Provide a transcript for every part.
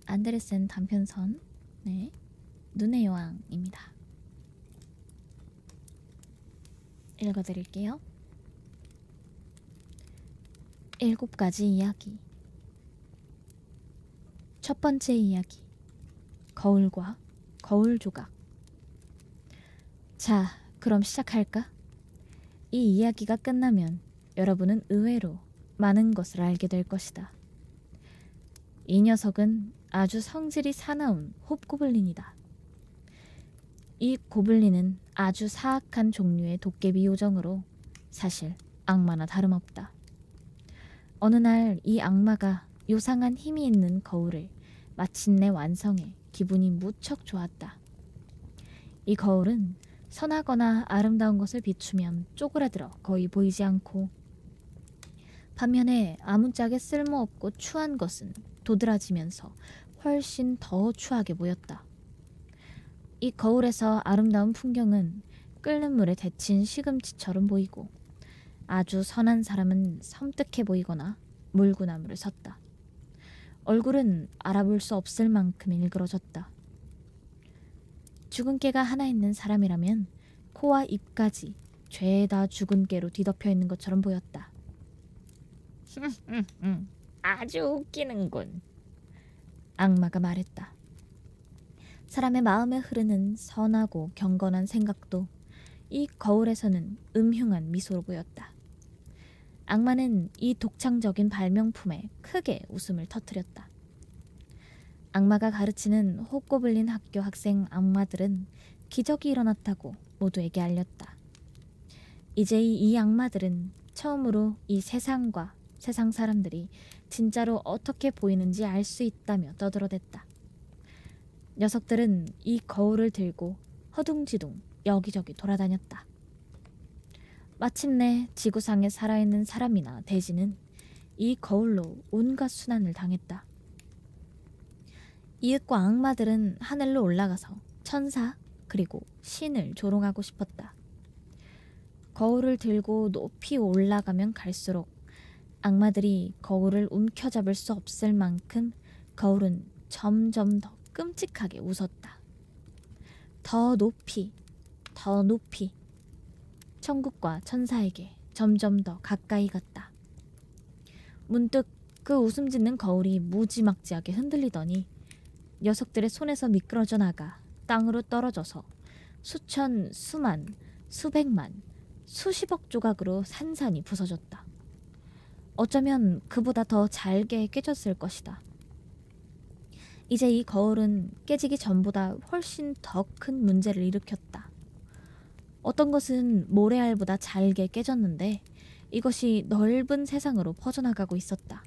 안데르센 단편선 네, 눈의 여왕입니다. 읽어드릴게요. 7가지 이야기. 첫 번째 이야기. 거울과 거울 조각. 자, 그럼 시작할까? 이 이야기가 끝나면 여러분은 의외로 많은 것을 알게 될 것이다. 이 녀석은 아주 성질이 사나운 홉고블린이다. 이 고블린은 아주 사악한 종류의 도깨비 요정으로 사실 악마나 다름없다. 어느 날 이 악마가 요상한 힘이 있는 거울을 마침내 완성해 기분이 무척 좋았다. 이 거울은 선하거나 아름다운 것을 비추면 쪼그라들어 거의 보이지 않고, 반면에 아무짝에 쓸모없고 추한 것은 도드라지면서 훨씬 더 추하게 보였다. 이 거울에서 아름다운 풍경은 끓는 물에 데친 시금치처럼 보이고, 아주 선한 사람은 섬뜩해 보이거나 물구나무를 섰다. 얼굴은 알아볼 수 없을 만큼 일그러졌다. 죽은 깨가 하나 있는 사람이라면 코와 입까지 죄다 죽은 깨로 뒤덮여 있는 것처럼 보였다. 아주 웃기는군. 악마가 말했다. 사람의 마음에 흐르는 선하고 경건한 생각도 이 거울에서는 음흉한 미소로 보였다. 악마는 이 독창적인 발명품에 크게 웃음을 터뜨렸다. 악마가 가르치는 홉고블린 학교 학생 악마들은 기적이 일어났다고 모두에게 알렸다. 이제 이 악마들은 처음으로 이 세상과 세상 사람들이 진짜로 어떻게 보이는지 알 수 있다며 떠들어댔다. 녀석들은 이 거울을 들고 허둥지둥 여기저기 돌아다녔다. 마침내 지구상에 살아있는 사람이나 돼지는 이 거울로 온갖 순환을 당했다. 이윽고 악마들은 하늘로 올라가서 천사 그리고 신을 조롱하고 싶었다. 거울을 들고 높이 올라가면 갈수록 악마들이 거울을 움켜잡을 수 없을 만큼 거울은 점점 더 끔찍하게 웃었다. 더 높이, 더 높이. 천국과 천사에게 점점 더 가까이 갔다. 문득 그 웃음 짓는 거울이 무지막지하게 흔들리더니 녀석들의 손에서 미끄러져 나가 땅으로 떨어져서 수천, 수만, 수백만, 수십억 조각으로 산산이 부서졌다. 어쩌면 그보다 더 잘게 깨졌을 것이다. 이제 이 거울은 깨지기 전보다 훨씬 더 큰 문제를 일으켰다. 어떤 것은 모래알보다 잘게 깨졌는데 이것이 넓은 세상으로 퍼져나가고 있었다.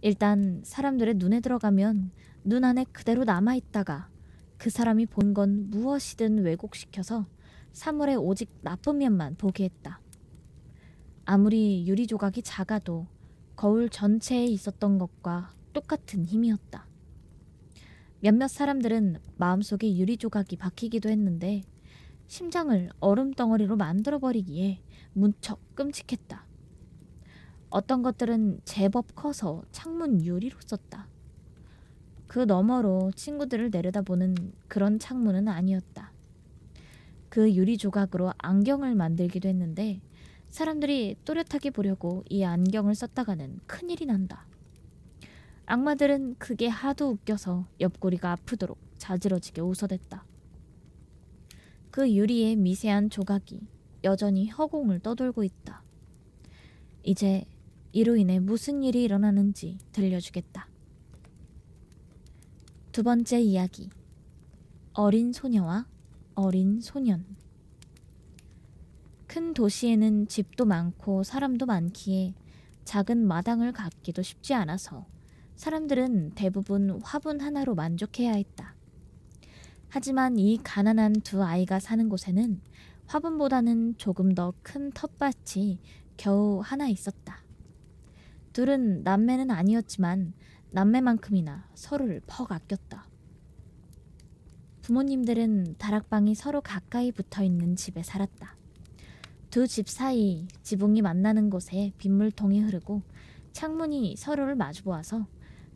일단 사람들의 눈에 들어가면 눈 안에 그대로 남아있다가 그 사람이 본 건 무엇이든 왜곡시켜서 사물의 오직 나쁜 면만 보게 했다. 아무리 유리 조각이 작아도 거울 전체에 있었던 것과 똑같은 힘이었다. 몇몇 사람들은 마음속에 유리 조각이 박히기도 했는데 심장을 얼음덩어리로 만들어버리기에 무척 끔찍했다. 어떤 것들은 제법 커서 창문 유리로 썼다. 그 너머로 친구들을 내려다보는 그런 창문은 아니었다. 그 유리 조각으로 안경을 만들기도 했는데 사람들이 또렷하게 보려고 이 안경을 썼다가는 큰일이 난다. 악마들은 그게 하도 웃겨서 옆구리가 아프도록 자지러지게 웃어댔다. 그 유리의 미세한 조각이 여전히 허공을 떠돌고 있다. 이제 이로 인해 무슨 일이 일어나는지 들려주겠다. 두 번째 이야기. 어린 소녀와 어린 소년. 큰 도시에는 집도 많고 사람도 많기에 작은 마당을 갖기도 쉽지 않아서 사람들은 대부분 화분 하나로 만족해야 했다. 하지만 이 가난한 두 아이가 사는 곳에는 화분보다는 조금 더 큰 텃밭이 겨우 하나 있었다. 둘은 남매는 아니었지만 남매만큼이나 서로를 퍽 아꼈다. 부모님들은 다락방이 서로 가까이 붙어있는 집에 살았다. 두 집 사이 지붕이 만나는 곳에 빗물통이 흐르고 창문이 서로를 마주보아서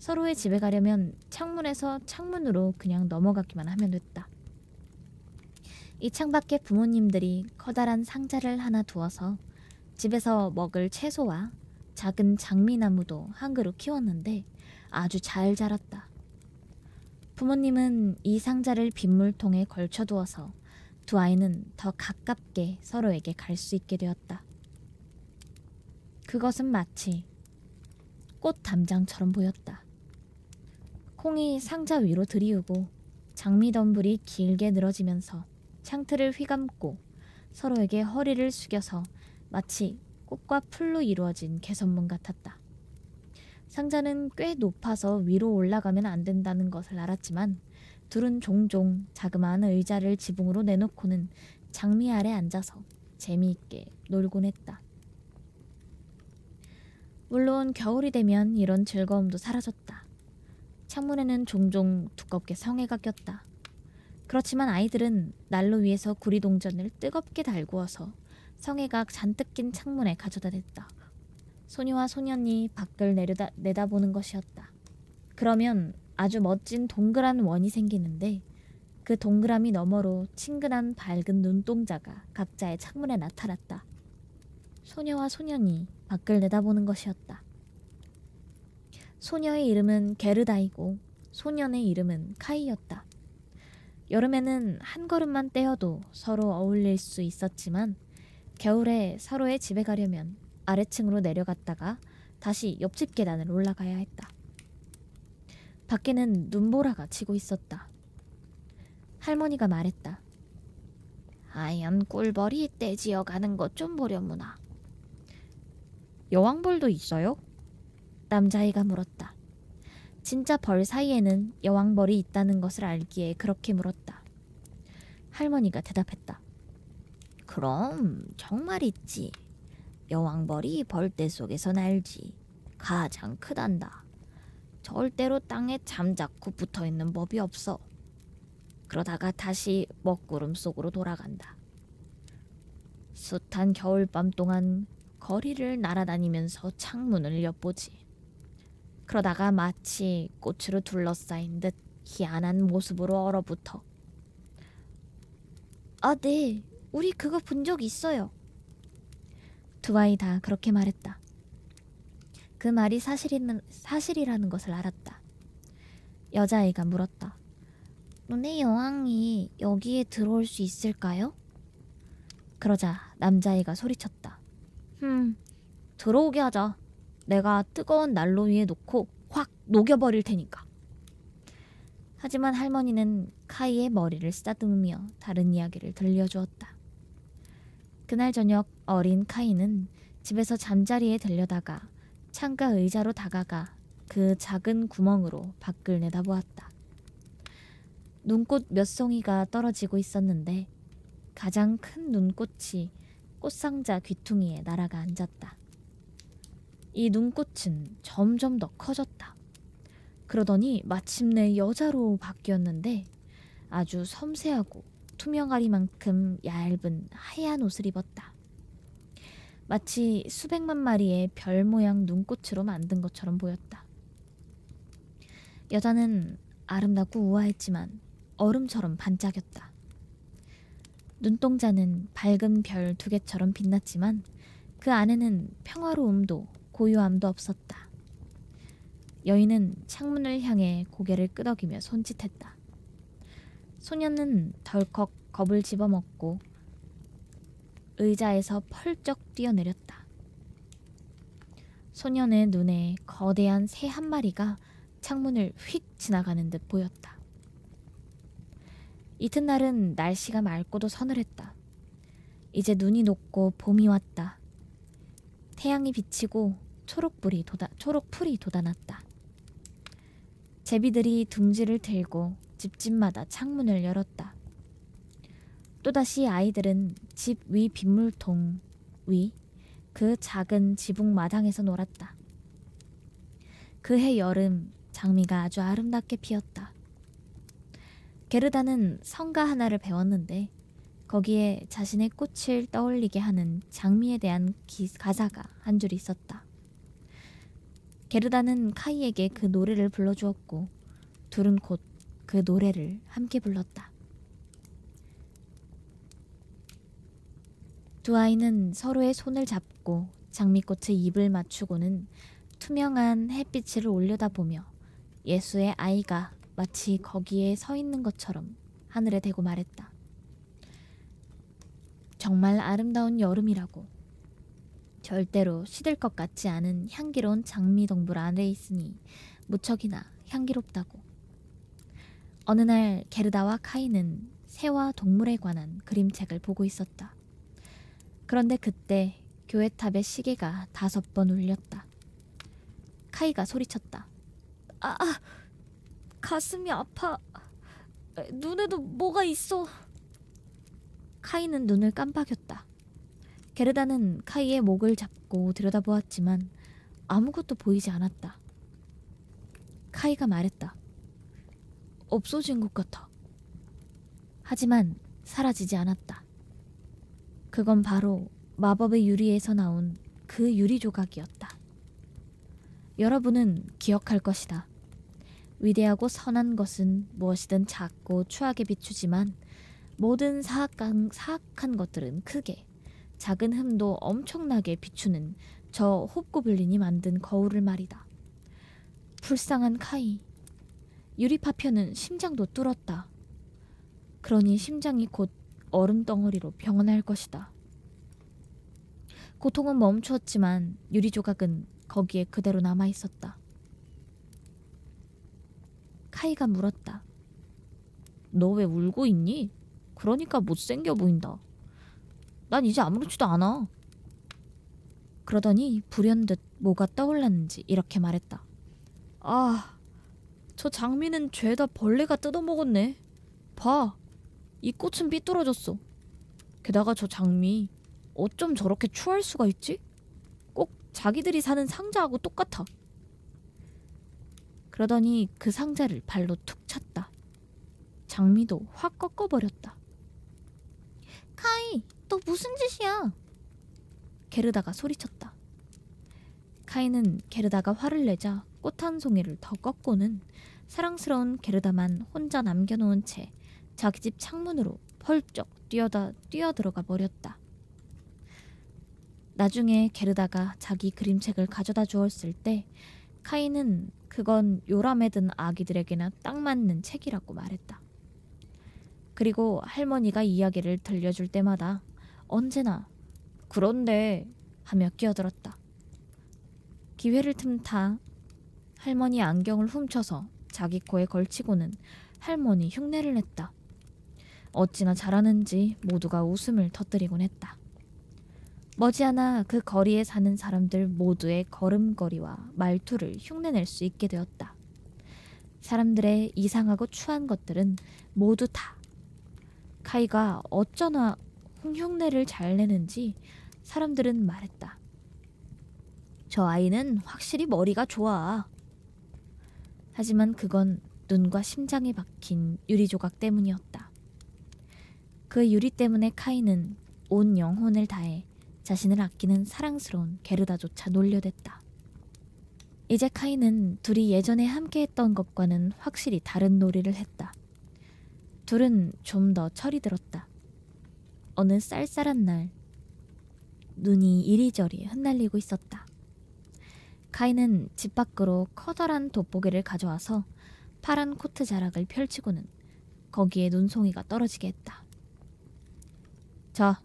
서로의 집에 가려면 창문에서 창문으로 그냥 넘어가기만 하면 됐다. 이 창밖에 부모님들이 커다란 상자를 하나 두어서 집에서 먹을 채소와 작은 장미나무도 한 그루 키웠는데 아주 잘 자랐다. 부모님은 이 상자를 빗물통에 걸쳐두어서 두 아이는 더 가깝게 서로에게 갈 수 있게 되었다. 그것은 마치 꽃 담장처럼 보였다. 콩이 상자 위로 들이우고 장미 덤불이 길게 늘어지면서 창틀을 휘감고 서로에게 허리를 숙여서 마치 꽃과 풀로 이루어진 개선문 같았다. 상자는 꽤 높아서 위로 올라가면 안 된다는 것을 알았지만 둘은 종종 자그마한 의자를 지붕으로 내놓고는 장미 아래 앉아서 재미있게 놀곤 했다. 물론 겨울이 되면 이런 즐거움도 사라졌다. 창문에는 종종 두껍게 성에가 꼈다. 그렇지만 아이들은 난로 위에서 구리동전을 뜨겁게 달구어서 성에가 잔뜩 낀 창문에 가져다 댔다. 소녀와 소년이 밖을 내다보는 것이었다. 그러면 아주 멋진 동그란 원이 생기는데 그 동그라미 너머로 친근한 밝은 눈동자가 각자의 창문에 나타났다. 소녀와 소년이 밖을 내다보는 것이었다. 소녀의 이름은 게르다이고 소년의 이름은 카이였다. 여름에는 한 걸음만 떼어도 서로 어울릴 수 있었지만 겨울에 서로의 집에 가려면 아래층으로 내려갔다가 다시 옆집 계단을 올라가야 했다. 밖에는 눈보라가 치고 있었다. 할머니가 말했다. 하얀 꿀벌이 떼지어 가는 것 좀 보려무나. 여왕벌도 있어요? 남자아이가 물었다. 진짜 벌 사이에는 여왕벌이 있다는 것을 알기에 그렇게 물었다. 할머니가 대답했다. 그럼 정말 있지. 여왕벌이 벌떼 속에서 날지. 가장 크단다. 절대로 땅에 잠자코 붙어있는 법이 없어. 그러다가 다시 먹구름 속으로 돌아간다. 숱한 겨울밤 동안 거리를 날아다니면서 창문을 엿보지. 그러다가 마치 꽃으로 둘러싸인 듯 희한한 모습으로 얼어붙어. 아, 네. 우리 그거 본 적 있어요. 두 아이 다 그렇게 말했다. 그 말이 사실이라는 것을 알았다. 여자아이가 물었다. 너네 여왕이 여기에 들어올 수 있을까요? 그러자 남자아이가 소리쳤다. 들어오게 하자. 내가 뜨거운 난로 위에 놓고 확 녹여버릴 테니까. 하지만 할머니는 카이의 머리를 쓰다듬으며 다른 이야기를 들려주었다. 그날 저녁 어린 카이는 집에서 잠자리에 들려다가 창가 의자로 다가가 그 작은 구멍으로 밖을 내다보았다. 눈꽃 몇 송이가 떨어지고 있었는데 가장 큰 눈꽃이 꽃상자 귀퉁이에 날아가 앉았다. 이 눈꽃은 점점 더 커졌다. 그러더니 마침내 여자로 바뀌었는데 아주 섬세하고 투명아리만큼 얇은 하얀 옷을 입었다. 마치 수백만 마리의 별 모양 눈꽃으로 만든 것처럼 보였다. 여자는 아름답고 우아했지만 얼음처럼 반짝였다. 눈동자는 밝은 별 2개처럼 빛났지만 그 안에는 평화로움도 고요함도 없었다. 여인은 창문을 향해 고개를 끄덕이며 손짓했다. 소년은 덜컥 겁을 집어먹고 의자에서 펄쩍 뛰어내렸다. 소년의 눈에 거대한 새 한 마리가 창문을 휙 지나가는 듯 보였다. 이튿날은 날씨가 맑고도 서늘했다. 이제 눈이 녹고 봄이 왔다. 태양이 비치고 초록풀이 돋아났다. 제비들이 둥지를 들고 집집마다 창문을 열었다. 또다시 아이들은 집 위 빗물통 위 그 작은 지붕 마당에서 놀았다. 그해 여름 장미가 아주 아름답게 피었다. 게르다는 성가 하나를 배웠는데 거기에 자신의 꽃을 떠올리게 하는 장미에 대한 가사가 한 줄 있었다. 게르다는 카이에게 그 노래를 불러주었고 둘은 곧 그 노래를 함께 불렀다. 두 아이는 서로의 손을 잡고 장미꽃에 입을 맞추고는 투명한 햇빛을 올려다보며 예수의 아이가 마치 거기에 서 있는 것처럼 하늘에 대고 말했다. 정말 아름다운 여름이라고. 절대로 시들 것 같지 않은 향기로운 장미 동굴 안에 있으니 무척이나 향기롭다고. 어느 날 게르다와 카이는 새와 동물에 관한 그림책을 보고 있었다. 그런데 그때 교회탑의 시계가 5번 울렸다. 카이가 소리쳤다. 아, 가슴이 아파. 눈에도 뭐가 있어. 카이는 눈을 깜빡였다. 게르다는 카이의 목을 잡고 들여다보았지만 아무것도 보이지 않았다. 카이가 말했다. 없어진 것 같아. 하지만 사라지지 않았다. 그건 바로 마법의 유리에서 나온 그 유리 조각이었다. 여러분은 기억할 것이다. 위대하고 선한 것은 무엇이든 작고 추하게 비추지만 모든 사악한 것들은 크게, 작은 흠도 엄청나게 비추는 저 홉고블린이 만든 거울을 말이다. 불쌍한 카이. 유리 파편은 심장도 뚫었다. 그러니 심장이 곧 얼음 덩어리로 병원할 것이다. 고통은 멈추었지만 유리 조각은 거기에 그대로 남아 있었다. 카이가 물었다. 너 왜 울고 있니? 그러니까 못생겨 보인다. 난 이제 아무렇지도 않아. 그러더니 불현듯 뭐가 떠올랐는지 이렇게 말했다. 아, 저 장미는 죄다 벌레가 뜯어먹었네. 봐, 이 꽃은 삐뚤어졌어. 게다가 저 장미 어쩜 저렇게 추할 수가 있지? 꼭 자기들이 사는 상자하고 똑같아. 그러더니 그 상자를 발로 툭 찼다. 장미도 확 꺾어버렸다. 카이, 너 무슨 짓이야? 게르다가 소리쳤다. 카이는 게르다가 화를 내자 꽃 한 송이를 더 꺾고는 사랑스러운 게르다만 혼자 남겨놓은 채 자기 집 창문으로 펄쩍 뛰어들어가 버렸다. 나중에 게르다가 자기 그림책을 가져다 주었을 때 카이는 그건 요람에 든 아기들에게나 딱 맞는 책이라고 말했다. 그리고 할머니가 이야기를 들려줄 때마다 언제나 그런데 하며 끼어들었다. 기회를 틈타 할머니 안경을 훔쳐서 자기 코에 걸치고는 할머니 흉내를 냈다. 어찌나 잘하는지 모두가 웃음을 터뜨리곤 했다. 머지않아 그 거리에 사는 사람들 모두의 걸음걸이와 말투를 흉내낼 수 있게 되었다. 사람들의 이상하고 추한 것들은 모두 다 카이가 어쩌나 흉내를 잘 내는지 사람들은 말했다. 저 아이는 확실히 머리가 좋아. 하지만 그건 눈과 심장에 박힌 유리 조각 때문이었다. 그 유리 때문에 카이는 온 영혼을 다해 자신을 아끼는 사랑스러운 게르다조차 놀려댔다. 이제 카이는 둘이 예전에 함께했던 것과는 확실히 다른 놀이를 했다. 둘은 좀 더 철이 들었다. 어느 쌀쌀한 날 눈이 이리저리 흩날리고 있었다. 카이는 집 밖으로 커다란 돋보기를 가져와서 파란 코트 자락을 펼치고는 거기에 눈송이가 떨어지게 했다. 자,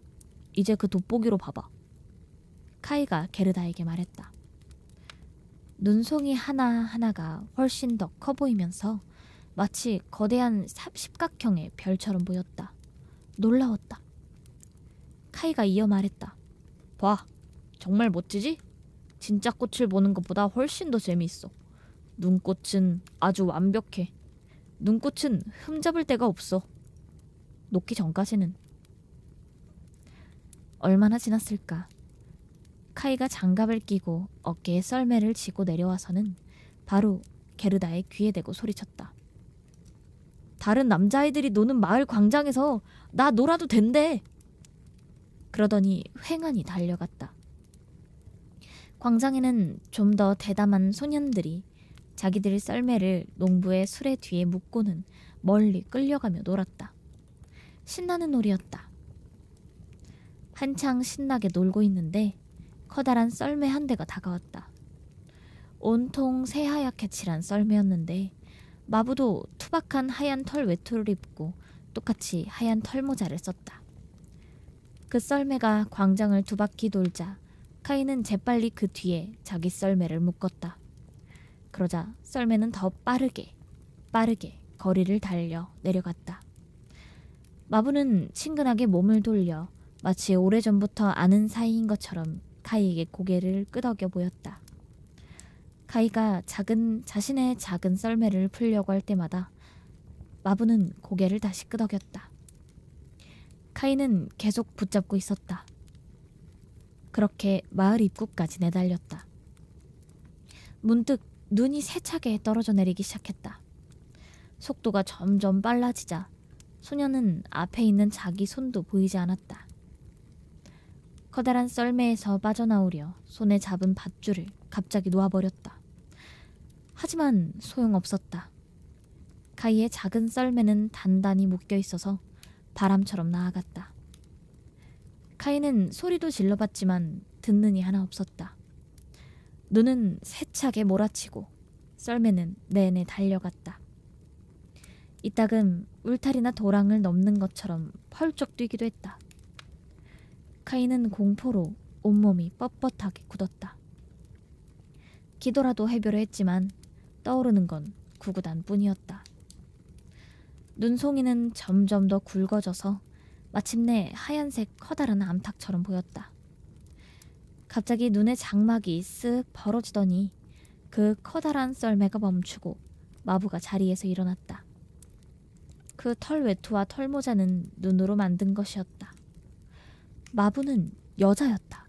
이제 그 돋보기로 봐봐. 카이가 게르다에게 말했다. 눈송이 하나하나가 훨씬 더 커 보이면서 마치 거대한 십각형의 별처럼 보였다. 놀라웠다. 카이가 이어 말했다. 봐, 정말 멋지지? 진짜 꽃을 보는 것보다 훨씬 더 재미있어. 눈꽃은 아주 완벽해. 눈꽃은 흠잡을 데가 없어. 녹기 전까지는. 얼마나 지났을까. 카이가 장갑을 끼고 어깨에 썰매를 지고 내려와서는 바로 게르다의 귀에 대고 소리쳤다. 다른 남자아이들이 노는 마을 광장에서 나 놀아도 된대. 그러더니 횡하니 달려갔다. 광장에는 좀 더 대담한 소년들이 자기들 썰매를 농부의 수레 뒤에 묶고는 멀리 끌려가며 놀았다. 신나는 놀이였다. 한창 신나게 놀고 있는데 커다란 썰매 한 대가 다가왔다. 온통 새하얗게 칠한 썰매였는데 마부도 투박한 하얀 털 외투를 입고 똑같이 하얀 털모자를 썼다. 그 썰매가 광장을 두 바퀴 돌자 카이는 재빨리 그 뒤에 자기 썰매를 묶었다. 그러자 썰매는 더 빠르게 거리를 달려 내려갔다. 마부는 친근하게 몸을 돌려 마치 오래전부터 아는 사이인 것처럼 카이에게 고개를 끄덕여 보였다. 카이가 자신의 작은 썰매를 풀려고 할 때마다 마부는 고개를 다시 끄덕였다. 카이는 계속 붙잡고 있었다. 그렇게 마을 입구까지 내달렸다. 문득 눈이 세차게 떨어져 내리기 시작했다. 속도가 점점 빨라지자 소녀는 앞에 있는 자기 손도 보이지 않았다. 커다란 썰매에서 빠져나오려 손에 잡은 밧줄을 갑자기 놓아버렸다. 하지만 소용없었다. 카이의 작은 썰매는 단단히 묶여있어서 바람처럼 나아갔다. 카이는 소리도 질러봤지만 듣는 이 하나 없었다. 눈은 세차게 몰아치고 썰매는 내내 달려갔다. 이따금 울타리나 도랑을 넘는 것처럼 펄쩍 뛰기도 했다. 카이는 공포로 온몸이 뻣뻣하게 굳었다. 기도라도 해보려 했지만 떠오르는 건 구구단 뿐이었다. 눈송이는 점점 더 굵어져서 마침내 하얀색 커다란 암탉처럼 보였다. 갑자기 눈에 장막이 쓱 벌어지더니 그 커다란 썰매가 멈추고 마부가 자리에서 일어났다. 그 털 외투와 털모자는 눈으로 만든 것이었다. 마부는 여자였다.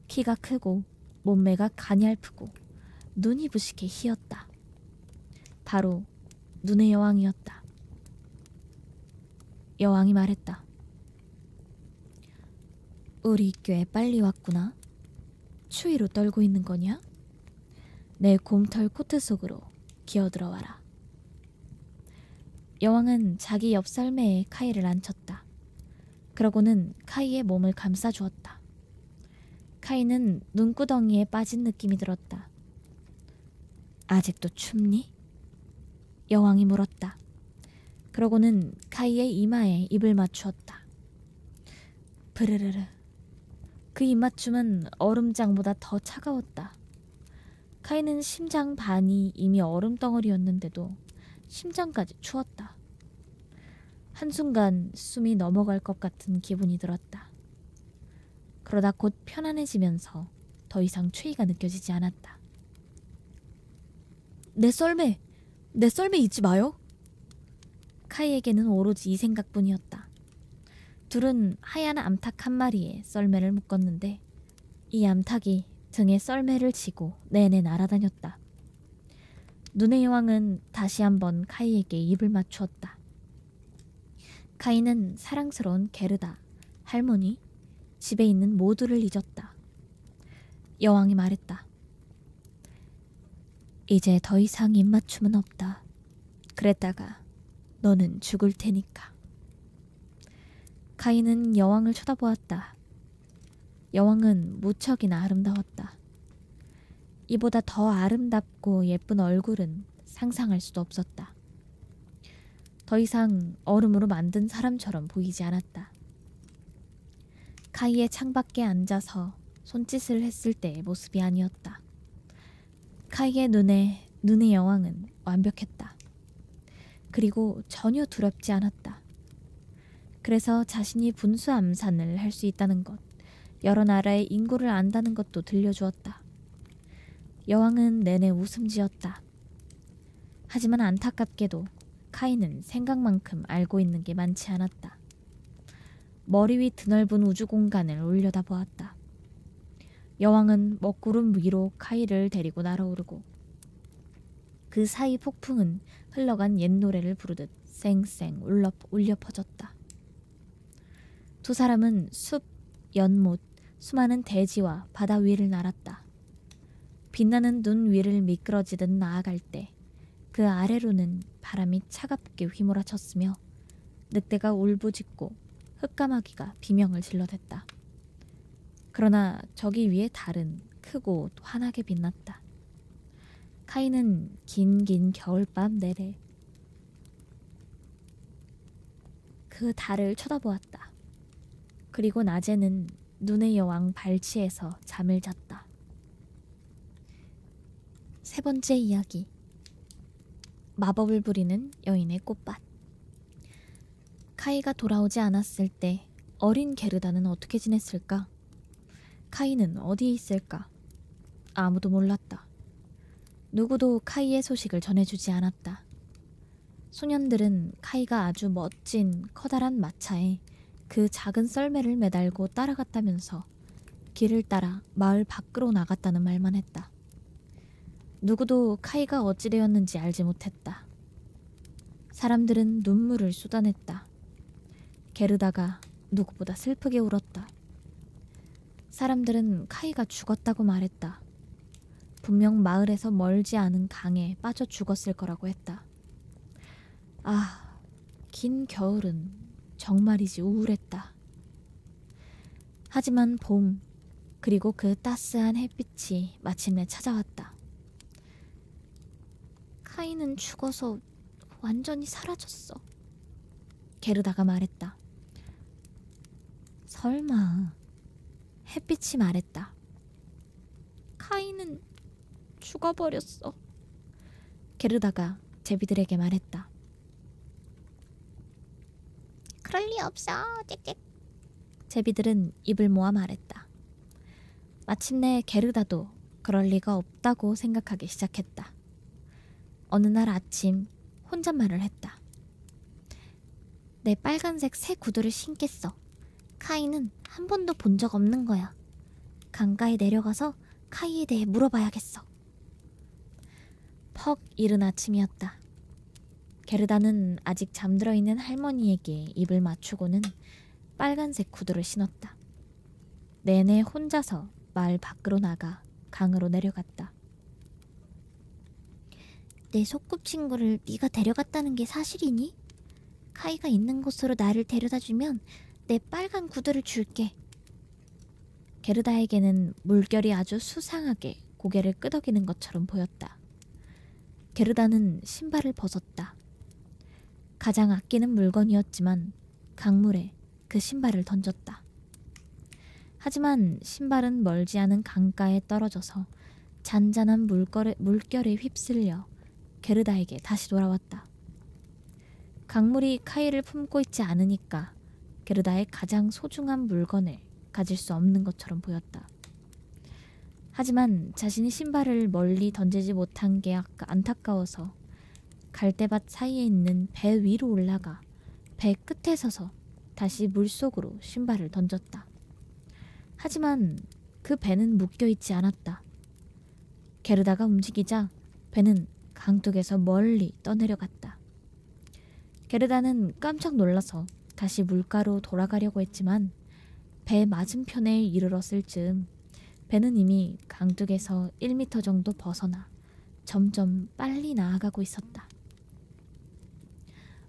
키가 크고 몸매가 가냘프고 눈이 부시게 희었다. 바로 눈의 여왕이었다. 여왕이 말했다. 우리 꽤 빨리 왔구나. 추위로 떨고 있는 거냐? 내 곰털 코트 속으로 기어들어와라. 여왕은 자기 옆 썰매에 카이를 앉혔다. 그러고는 카이의 몸을 감싸주었다. 카이는 눈구덩이에 빠진 느낌이 들었다. 아직도 춥니? 여왕이 물었다. 그러고는 카이의 이마에 입을 맞추었다. 브르르르. 그 입맞춤은 얼음장보다 더 차가웠다. 카이는 심장 반이 이미 얼음덩어리였는데도 심장까지 추웠다. 한순간 숨이 넘어갈 것 같은 기분이 들었다. 그러다 곧 편안해지면서 더 이상 추위가 느껴지지 않았다. 내 썰매 잊지 마요. 카이에게는 오로지 이 생각뿐이었다. 둘은 하얀 암탉 한 마리에 썰매를 묶었는데 이 암탉이 등에 썰매를 지고 내내 날아다녔다. 눈의 여왕은 다시 한번 카이에게 입을 맞추었다. 카이는 사랑스러운 게르다, 할머니, 집에 있는 모두를 잊었다. 여왕이 말했다. 이제 더 이상 입맞춤은 없다. 그랬다가 너는 죽을 테니까. 카이는 여왕을 쳐다보았다. 여왕은 무척이나 아름다웠다. 이보다 더 아름답고 예쁜 얼굴은 상상할 수도 없었다. 더 이상 얼음으로 만든 사람처럼 보이지 않았다. 카이의 창밖에 앉아서 손짓을 했을 때의 모습이 아니었다. 카이의 눈에 눈의 여왕은 완벽했다. 그리고 전혀 두렵지 않았다. 그래서 자신이 분수 암산을 할 수 있다는 것, 여러 나라의 인구를 안다는 것도 들려주었다. 여왕은 내내 웃음 지었다. 하지만 안타깝게도 카이는 생각만큼 알고 있는 게 많지 않았다. 머리 위 드넓은 우주 공간을 올려다보았다. 여왕은 먹구름 위로 카이를 데리고 날아오르고 그 사이 폭풍은 흘러간 옛 노래를 부르듯 쌩쌩 울려 퍼졌다. 두 사람은 숲, 연못, 수많은 대지와 바다 위를 날았다. 빛나는 눈 위를 미끄러지듯 나아갈 때 그 아래로는 바람이 차갑게 휘몰아쳤으며 늑대가 울부짖고 흙까마귀가 비명을 질러댔다. 그러나 저기 위에 달은 크고 또 환하게 빛났다. 카이는 긴긴 겨울밤 내내 그 달을 쳐다보았다. 그리고 낮에는 눈의 여왕 발치에서 잠을 잤다. 세 번째 이야기. 마법을 부리는 여인의 꽃밭. 카이가 돌아오지 않았을 때 어린 게르다는 어떻게 지냈을까? 카이는 어디에 있을까? 아무도 몰랐다. 누구도 카이의 소식을 전해주지 않았다. 소년들은 카이가 아주 멋진 커다란 마차에 그 작은 썰매를 매달고 따라갔다면서 길을 따라 마을 밖으로 나갔다는 말만 했다. 누구도 카이가 어찌 되었는지 알지 못했다. 사람들은 눈물을 쏟아냈다. 게르다가 누구보다 슬프게 울었다. 사람들은 카이가 죽었다고 말했다. 분명 마을에서 멀지 않은 강에 빠져 죽었을 거라고 했다. 아, 긴 겨울은 정말이지 우울했다. 하지만 봄, 그리고 그 따스한 햇빛이 마침내 찾아왔다. 카이는 죽어서 완전히 사라졌어. 게르다가 말했다. 설마. 햇빛이 말했다. 카이는 죽어버렸어. 게르다가 제비들에게 말했다. 그럴 리 없어. 짹짹. 제비들은 입을 모아 말했다. 마침내 게르다도 그럴 리가 없다고 생각하기 시작했다. 어느 날 아침 혼잣말을 했다. 내 빨간색 새 구두를 신겠어. 카이는 한 번도 본 적 없는 거야. 강가에 내려가서 카이에 대해 물어봐야겠어. 퍽 이른 아침이었다. 게르다는 아직 잠들어 있는 할머니에게 입을 맞추고는 빨간색 구두를 신었다. 내내 혼자서 마을 밖으로 나가 강으로 내려갔다. 내 소꿉친구를 네가 데려갔다는 게 사실이니? 카이가 있는 곳으로 나를 데려다주면 내 빨간 구두를 줄게. 게르다에게는 물결이 아주 수상하게 고개를 끄덕이는 것처럼 보였다. 게르다는 신발을 벗었다. 가장 아끼는 물건이었지만 강물에 그 신발을 던졌다. 하지만 신발은 멀지 않은 강가에 떨어져서 잔잔한 물결에 휩쓸려 게르다에게 다시 돌아왔다. 강물이 카이를 품고 있지 않으니까 게르다의 가장 소중한 물건을 가질 수 없는 것처럼 보였다. 하지만 자신이 신발을 멀리 던지지 못한 게 안타까워서 갈대밭 사이에 있는 배 위로 올라가 배 끝에 서서 다시 물속으로 신발을 던졌다. 하지만 그 배는 묶여있지 않았다. 게르다가 움직이자 배는 강둑에서 멀리 떠내려갔다. 게르다는 깜짝 놀라서 다시 물가로 돌아가려고 했지만 배 맞은편에 이르렀을 즈음 배는 이미 강둑에서 1미터 정도 벗어나 점점 빨리 나아가고 있었다.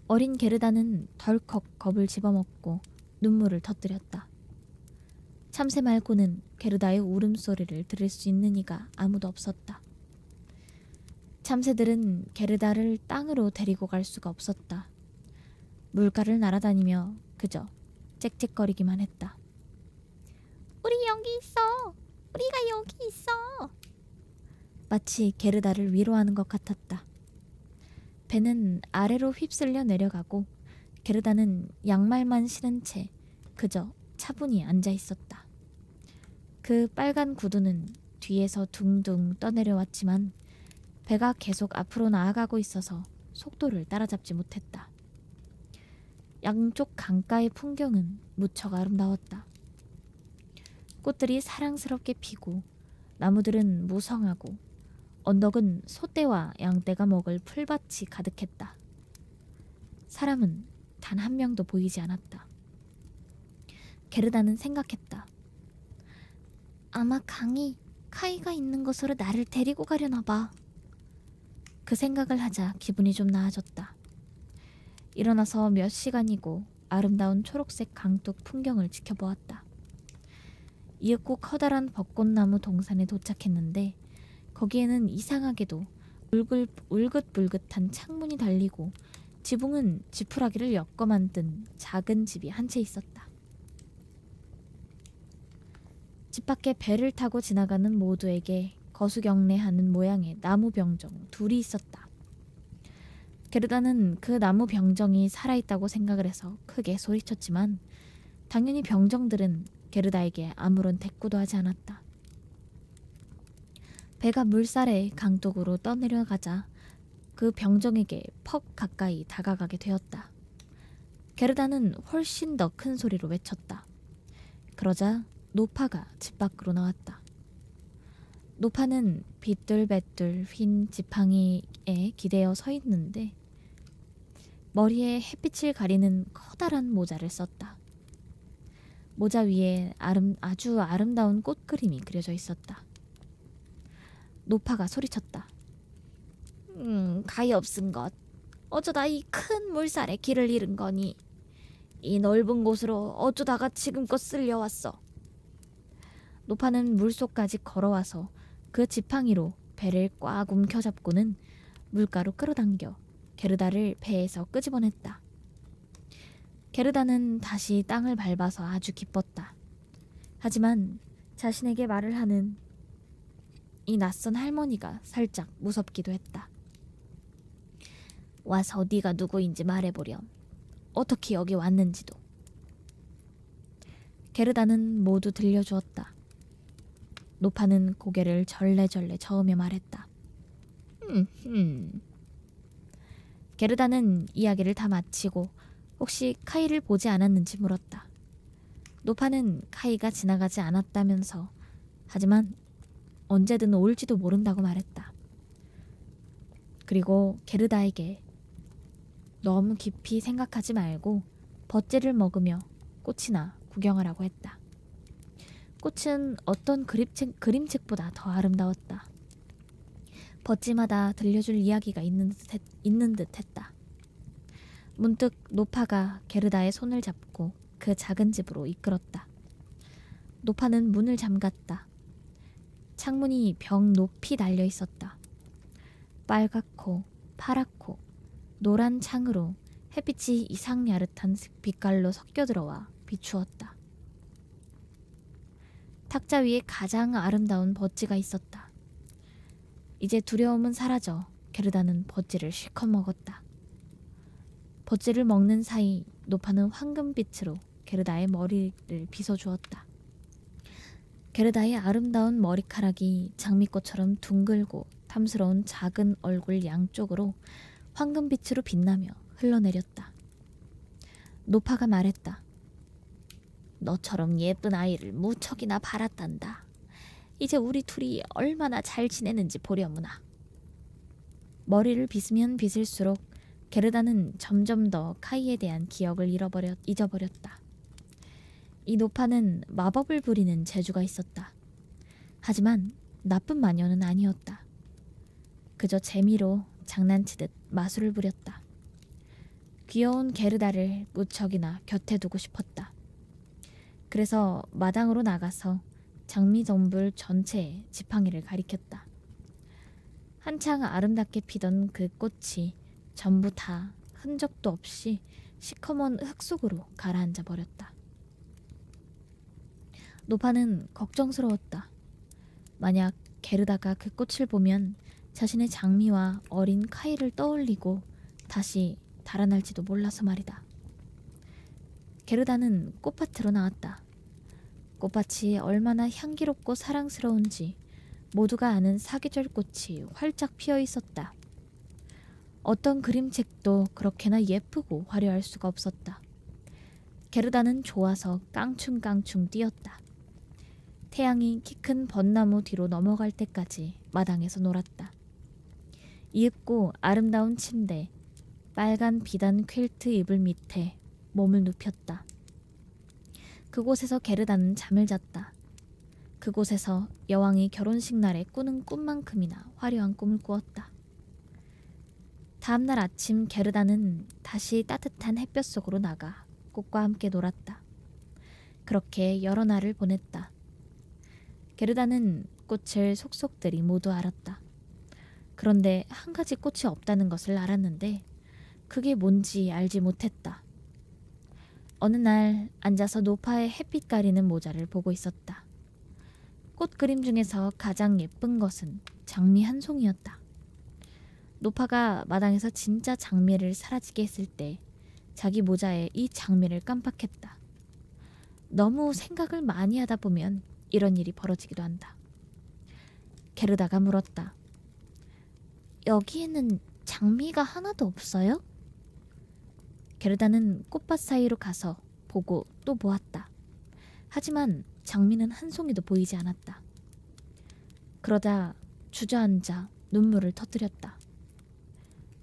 어린 게르다는 덜컥 겁을 집어먹고 눈물을 터뜨렸다. 참새 말고는 게르다의 울음소리를 들을 수 있는 이가 아무도 없었다. 참새들은 게르다를 땅으로 데리고 갈 수가 없었다. 물가를 날아다니며 그저 짹짹거리기만 했다. 우리 여기 있어. 우리가 여기 있어. 마치 게르다를 위로하는 것 같았다. 배는 아래로 휩쓸려 내려가고 게르다는 양말만 신은 채 그저 차분히 앉아 있었다. 그 빨간 구두는 뒤에서 둥둥 떠내려왔지만 배가 계속 앞으로 나아가고 있어서 속도를 따라잡지 못했다. 양쪽 강가의 풍경은 무척 아름다웠다. 꽃들이 사랑스럽게 피고 나무들은 무성하고 언덕은 소떼와 양떼가 먹을 풀밭이 가득했다. 사람은 단 한 명도 보이지 않았다. 게르다는 생각했다. 아마 강이 카이가 있는 곳으로 나를 데리고 가려나 봐. 그 생각을 하자 기분이 좀 나아졌다. 일어나서 몇 시간이고 아름다운 초록색 강둑 풍경을 지켜보았다. 이윽고 커다란 벚꽃나무 동산에 도착했는데 거기에는 이상하게도 울긋불긋한 창문이 달리고 지붕은 지푸라기를 엮어 만든 작은 집이 한 채 있었다. 집 밖에 배를 타고 지나가는 모두에게 거수경례하는 모양의 나무 병정 둘이 있었다. 게르다는 그 나무 병정이 살아있다고 생각을 해서 크게 소리쳤지만 당연히 병정들은 게르다에게 아무런 대꾸도 하지 않았다. 배가 물살에 강둑으로 떠내려가자 그 병정에게 퍽 가까이 다가가게 되었다. 게르다는 훨씬 더 큰 소리로 외쳤다. 그러자 노파가 집 밖으로 나왔다. 노파는 빗뚤뱉뚤 휜 지팡이에 기대어 서 있는데 머리에 햇빛을 가리는 커다란 모자를 썼다. 모자 위에 아주 아름다운 꽃 그림이 그려져 있었다. 노파가 소리쳤다. 가히 없은 것. 어쩌다 이 큰 물살에 길을 잃은 거니. 이 넓은 곳으로 어쩌다가 지금껏 쓸려왔어. 노파는 물속까지 걸어와서 그 지팡이로 배를 꽉 움켜잡고는 물가로 끌어당겨 게르다를 배에서 끄집어냈다. 게르다는 다시 땅을 밟아서 아주 기뻤다. 하지만 자신에게 말을 하는 이 낯선 할머니가 살짝 무섭기도 했다. 와서 네가 누구인지 말해보렴. 어떻게 여기 왔는지도. 게르다는 모두 들려주었다. 노파는 고개를 절레절레 저으며 말했다. 게르다는 이야기를 다 마치고 혹시 카이를 보지 않았는지 물었다. 노파는 카이가 지나가지 않았다면서 하지만 언제든 올지도 모른다고 말했다. 그리고 게르다에게 너무 깊이 생각하지 말고 벚재를 먹으며 꽃이나 구경하라고 했다. 꽃은 어떤 그림책보다 더 아름다웠다. 벚지마다 들려줄 이야기가 있는 듯 했다. 문득 노파가 게르다의 손을 잡고 그 작은 집으로 이끌었다. 노파는 문을 잠갔다. 창문이 벽 높이 달려 있었다. 빨갛고 파랗고 노란 창으로 햇빛이 이상 야릇한 빛깔로 섞여 들어와 비추었다. 탁자 위에 가장 아름다운 벚지가 있었다. 이제 두려움은 사라져 게르다는 벚지를 실컷 먹었다. 벚지를 먹는 사이 노파는 황금빛으로 게르다의 머리를 빗어주었다. 게르다의 아름다운 머리카락이 장미꽃처럼 둥글고 탐스러운 작은 얼굴 양쪽으로 황금빛으로 빛나며 흘러내렸다. 노파가 말했다. 너처럼 예쁜 아이를 무척이나 바랐단다. 이제 우리 둘이 얼마나 잘 지내는지 보려무나. 머리를 빗으면 빗을수록 게르다는 점점 더 카이에 대한 기억을 잊어버렸다. 이 노파는 마법을 부리는 재주가 있었다. 하지만 나쁜 마녀는 아니었다. 그저 재미로 장난치듯 마술을 부렸다. 귀여운 게르다를 무척이나 곁에 두고 싶었다. 그래서 마당으로 나가서 장미덤불 전체에 지팡이를 가리켰다. 한창 아름답게 피던 그 꽃이 전부 다 흔적도 없이 시커먼 흙 속으로 가라앉아 버렸다. 노파는 걱정스러웠다. 만약 게르다가 그 꽃을 보면 자신의 장미와 어린 카이를 떠올리고 다시 달아날지도 몰라서 말이다. 게르다는 꽃밭으로 나왔다. 꽃밭이 얼마나 향기롭고 사랑스러운지 모두가 아는 사계절 꽃이 활짝 피어 있었다. 어떤 그림책도 그렇게나 예쁘고 화려할 수가 없었다. 게르다는 좋아서 깡충깡충 뛰었다. 태양이 키 큰 벚나무 뒤로 넘어갈 때까지 마당에서 놀았다. 이윽고 아름다운 침대, 빨간 비단 퀼트 이불 밑에 몸을 눕혔다. 그곳에서 게르다는 잠을 잤다. 그곳에서 여왕이 결혼식 날에 꾸는 꿈만큼이나 화려한 꿈을 꾸었다. 다음날 아침 게르다는 다시 따뜻한 햇볕 속으로 나가 꽃과 함께 놀았다. 그렇게 여러 날을 보냈다. 게르다는 꽃을 속속들이 모두 알았다. 그런데 한 가지 꽃이 없다는 것을 알았는데 그게 뭔지 알지 못했다. 어느 날 앉아서 노파의 햇빛 가리는 모자를 보고 있었다. 꽃 그림 중에서 가장 예쁜 것은 장미 한 송이였다. 노파가 마당에서 진짜 장미를 사라지게 했을 때 자기 모자에 이 장미를 깜빡했다. 너무 생각을 많이 하다 보면 이런 일이 벌어지기도 한다. 게르다가 물었다. 여기에는 장미가 하나도 없어요? 게르다는 꽃밭 사이로 가서 보고 또 보았다. 하지만 장미는 한 송이도 보이지 않았다. 그러자 주저앉아 눈물을 터뜨렸다.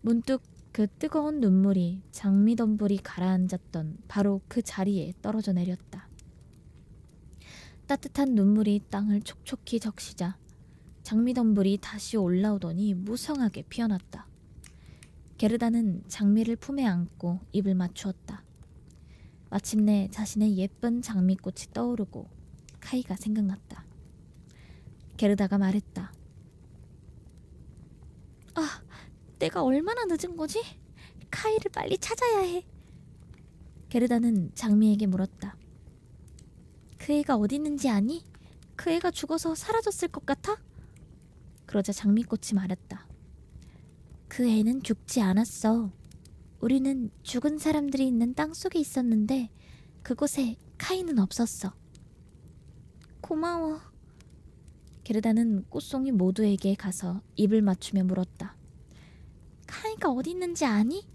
문득 그 뜨거운 눈물이 장미 덤불이 가라앉았던 바로 그 자리에 떨어져 내렸다. 따뜻한 눈물이 땅을 촉촉히 적시자 장미 덤불이 다시 올라오더니 무성하게 피어났다. 게르다는 장미를 품에 안고 입을 맞추었다. 마침내 자신의 예쁜 장미꽃이 떠오르고 카이가 생각났다. 게르다가 말했다. 아, 내가 얼마나 늦은 거지? 카이를 빨리 찾아야 해. 게르다는 장미에게 물었다. 그 애가 어디 있는지 아니? 그 애가 죽어서 사라졌을 것 같아? 그러자 장미꽃이 말했다. 그 애는 죽지 않았어. 우리는 죽은 사람들이 있는 땅속에 있었는데 그곳에 카이는 없었어. 고마워. 게르다는 꽃송이 모두에게 가서 입을 맞추며 물었다. 카이가 어디 있는지 아니?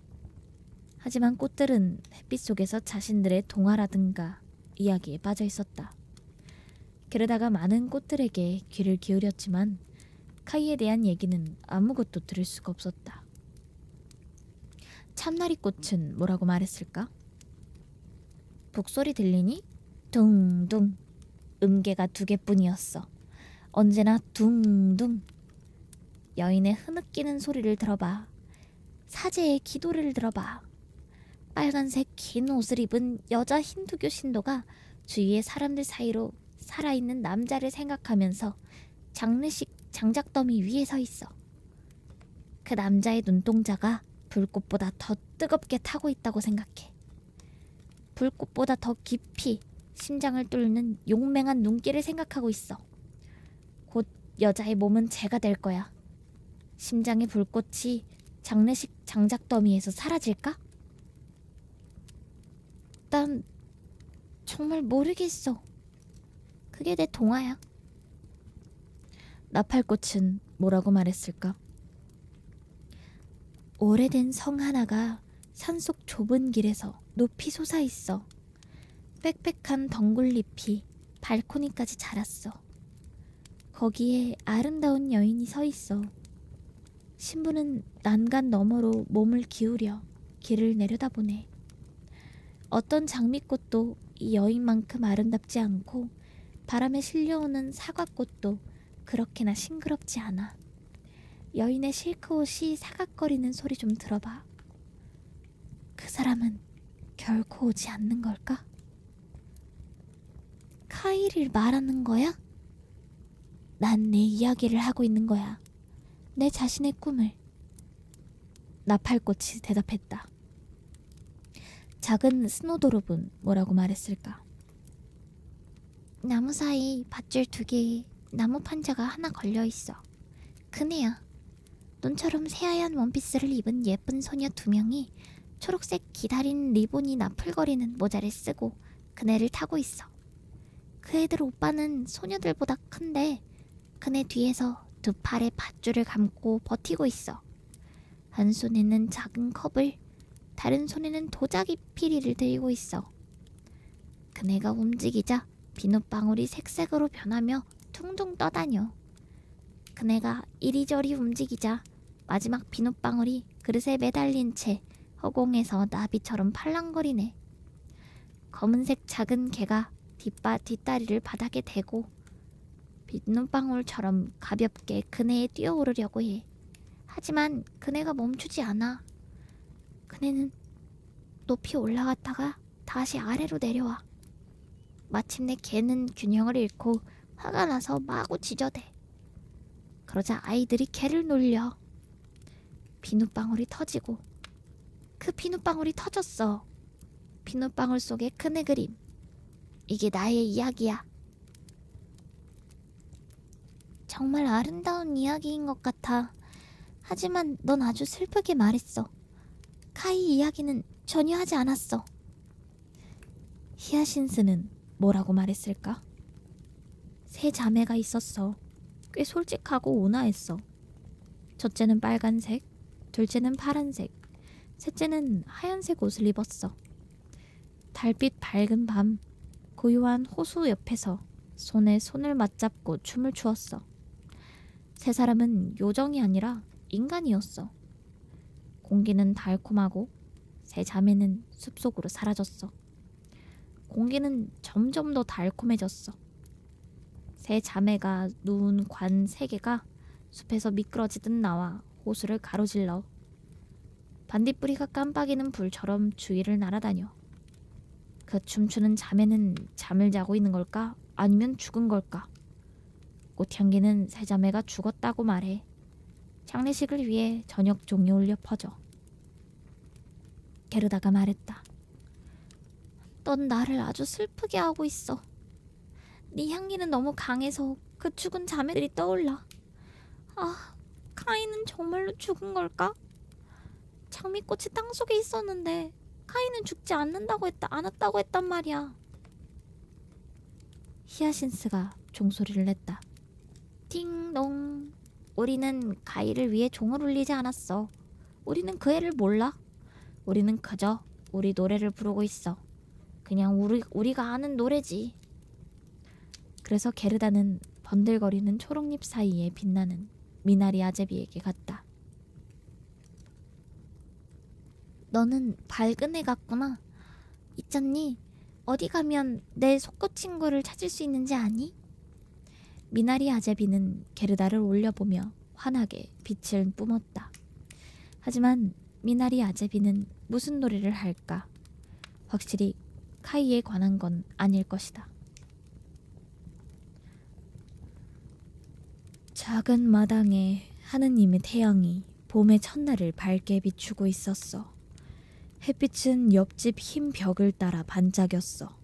하지만 꽃들은 햇빛 속에서 자신들의 동화라든가 이야기에 빠져 있었다. 게르다가 많은 꽃들에게 귀를 기울였지만 카이에 대한 얘기는 아무것도 들을 수가 없었다. 참나리 꽃은 뭐라고 말했을까? 북소리 들리니? 둥둥. 음계가 2개뿐이었어. 언제나 둥둥. 여인의 흐느끼는 소리를 들어봐. 사제의 기도를 들어봐. 빨간색 긴 옷을 입은 여자 힌두교 신도가 주위의 사람들 사이로 살아있는 남자를 생각하면서 장례식 장작더미 위에 서 있어. 그 남자의 눈동자가 불꽃보다 더 뜨겁게 타고 있다고 생각해. 불꽃보다 더 깊이 심장을 뚫는 용맹한 눈길을 생각하고 있어. 곧 여자의 몸은 재가 될 거야. 심장의 불꽃이 장례식 장작더미에서 사라질까? 난 정말 모르겠어. 그게 내 동화야. 나팔꽃은 뭐라고 말했을까? 오래된 성 하나가 산속 좁은 길에서 높이 솟아있어. 빽빽한 덩굴잎이 발코니까지 자랐어. 거기에 아름다운 여인이 서 있어. 신부는 난간 너머로 몸을 기울여 길을 내려다보네. 어떤 장미꽃도 이 여인만큼 아름답지 않고 바람에 실려오는 사과꽃도 그렇게나 싱그럽지 않아. 여인의 실크옷이 사각거리는 소리 좀 들어봐. 그 사람은 결코 오지 않는 걸까? 카이를 말하는 거야? 난 내 이야기를 하고 있는 거야. 내 자신의 꿈을. 나팔꽃이 대답했다. 작은 스노도롭은 뭐라고 말했을까? 나무 사이 밧줄 2개에 나무 판자가 하나 걸려있어. 그네야. 눈처럼 새하얀 원피스를 입은 예쁜 소녀 2명이 초록색 기다린 리본이 나풀거리는 모자를 쓰고 그네를 타고 있어. 그 애들 오빠는 소녀들보다 큰데 그네 뒤에서 2 팔에 밧줄을 감고 버티고 있어. 한 손에는 작은 컵을, 다른 손에는 도자기 피리를 들고 있어. 그네가 움직이자 비눗방울이 색색으로 변하며 퉁퉁 떠다녀. 그네가 이리저리 움직이자 마지막 비눗방울이 그릇에 매달린 채 허공에서 나비처럼 팔랑거리네. 검은색 작은 개가 뒷다리를 바닥에 대고 비눗방울처럼 가볍게 그네에 뛰어오르려고 해. 하지만 그네가 멈추지 않아. 그네는 높이 올라갔다가 다시 아래로 내려와. 마침내 개는 균형을 잃고 화가 나서 마구 짖어대. 그러자 아이들이 개를 놀려. 비눗방울이 터지고 그 비눗방울이 터졌어. 비눗방울 속의 그네 그림. 이게 나의 이야기야. 정말 아름다운 이야기인 것 같아. 하지만 넌 아주 슬프게 말했어. 카이 이야기는 전혀 하지 않았어. 히아신스는 뭐라고 말했을까? 세 자매가 있었어. 꽤 솔직하고 온화했어. 첫째는 빨간색, 둘째는 파란색, 셋째는 하얀색 옷을 입었어. 달빛 밝은 밤, 고요한 호수 옆에서 손에 손을 맞잡고 춤을 추었어. 세 사람은 요정이 아니라 인간이었어. 공기는 달콤하고 세 자매는 숲속으로 사라졌어. 공기는 점점 더 달콤해졌어. 세 자매가 누운 관 세 개가 숲에서 미끄러지듯 나와 호수를 가로질러 반딧불이가 깜빡이는 불처럼 주위를 날아다녀. 그 춤추는 자매는 잠을 자고 있는 걸까? 아니면 죽은 걸까? 꽃향기는 세 자매가 죽었다고 말해. 장례식을 위해 저녁 종이 울려 퍼져. 게르다가 말했다. 넌 나를 아주 슬프게 하고 있어. 네 향기는 너무 강해서 그 죽은 자매들이 떠올라. 아, 카이는 정말로 죽은 걸까? 장미꽃이 땅속에 있었는데 카이는 죽지 않았다고 했단 말이야. 히아신스가 종소리를 냈다. 띵동. 우리는 카이를 위해 종을 울리지 않았어. 우리는 그 애를 몰라. 우리는 그저 우리 노래를 부르고 있어. 그냥 우리가 아는 노래지. 그래서 게르다는 번들거리는 초록잎 사이에 빛나는 미나리 아제비에게 갔다. 너는 밝은 애 같구나. 있잖니? 어디 가면 내 속꽃 친구를 찾을 수 있는지 아니? 미나리 아제비는 게르다를 올려보며 환하게 빛을 뿜었다. 하지만 미나리 아제비는 무슨 노래를 할까? 확실히 카이에 관한 건 아닐 것이다. 작은 마당에 하느님의 태양이 봄의 첫날을 밝게 비추고 있었어. 햇빛은 옆집 흰 벽을 따라 반짝였어.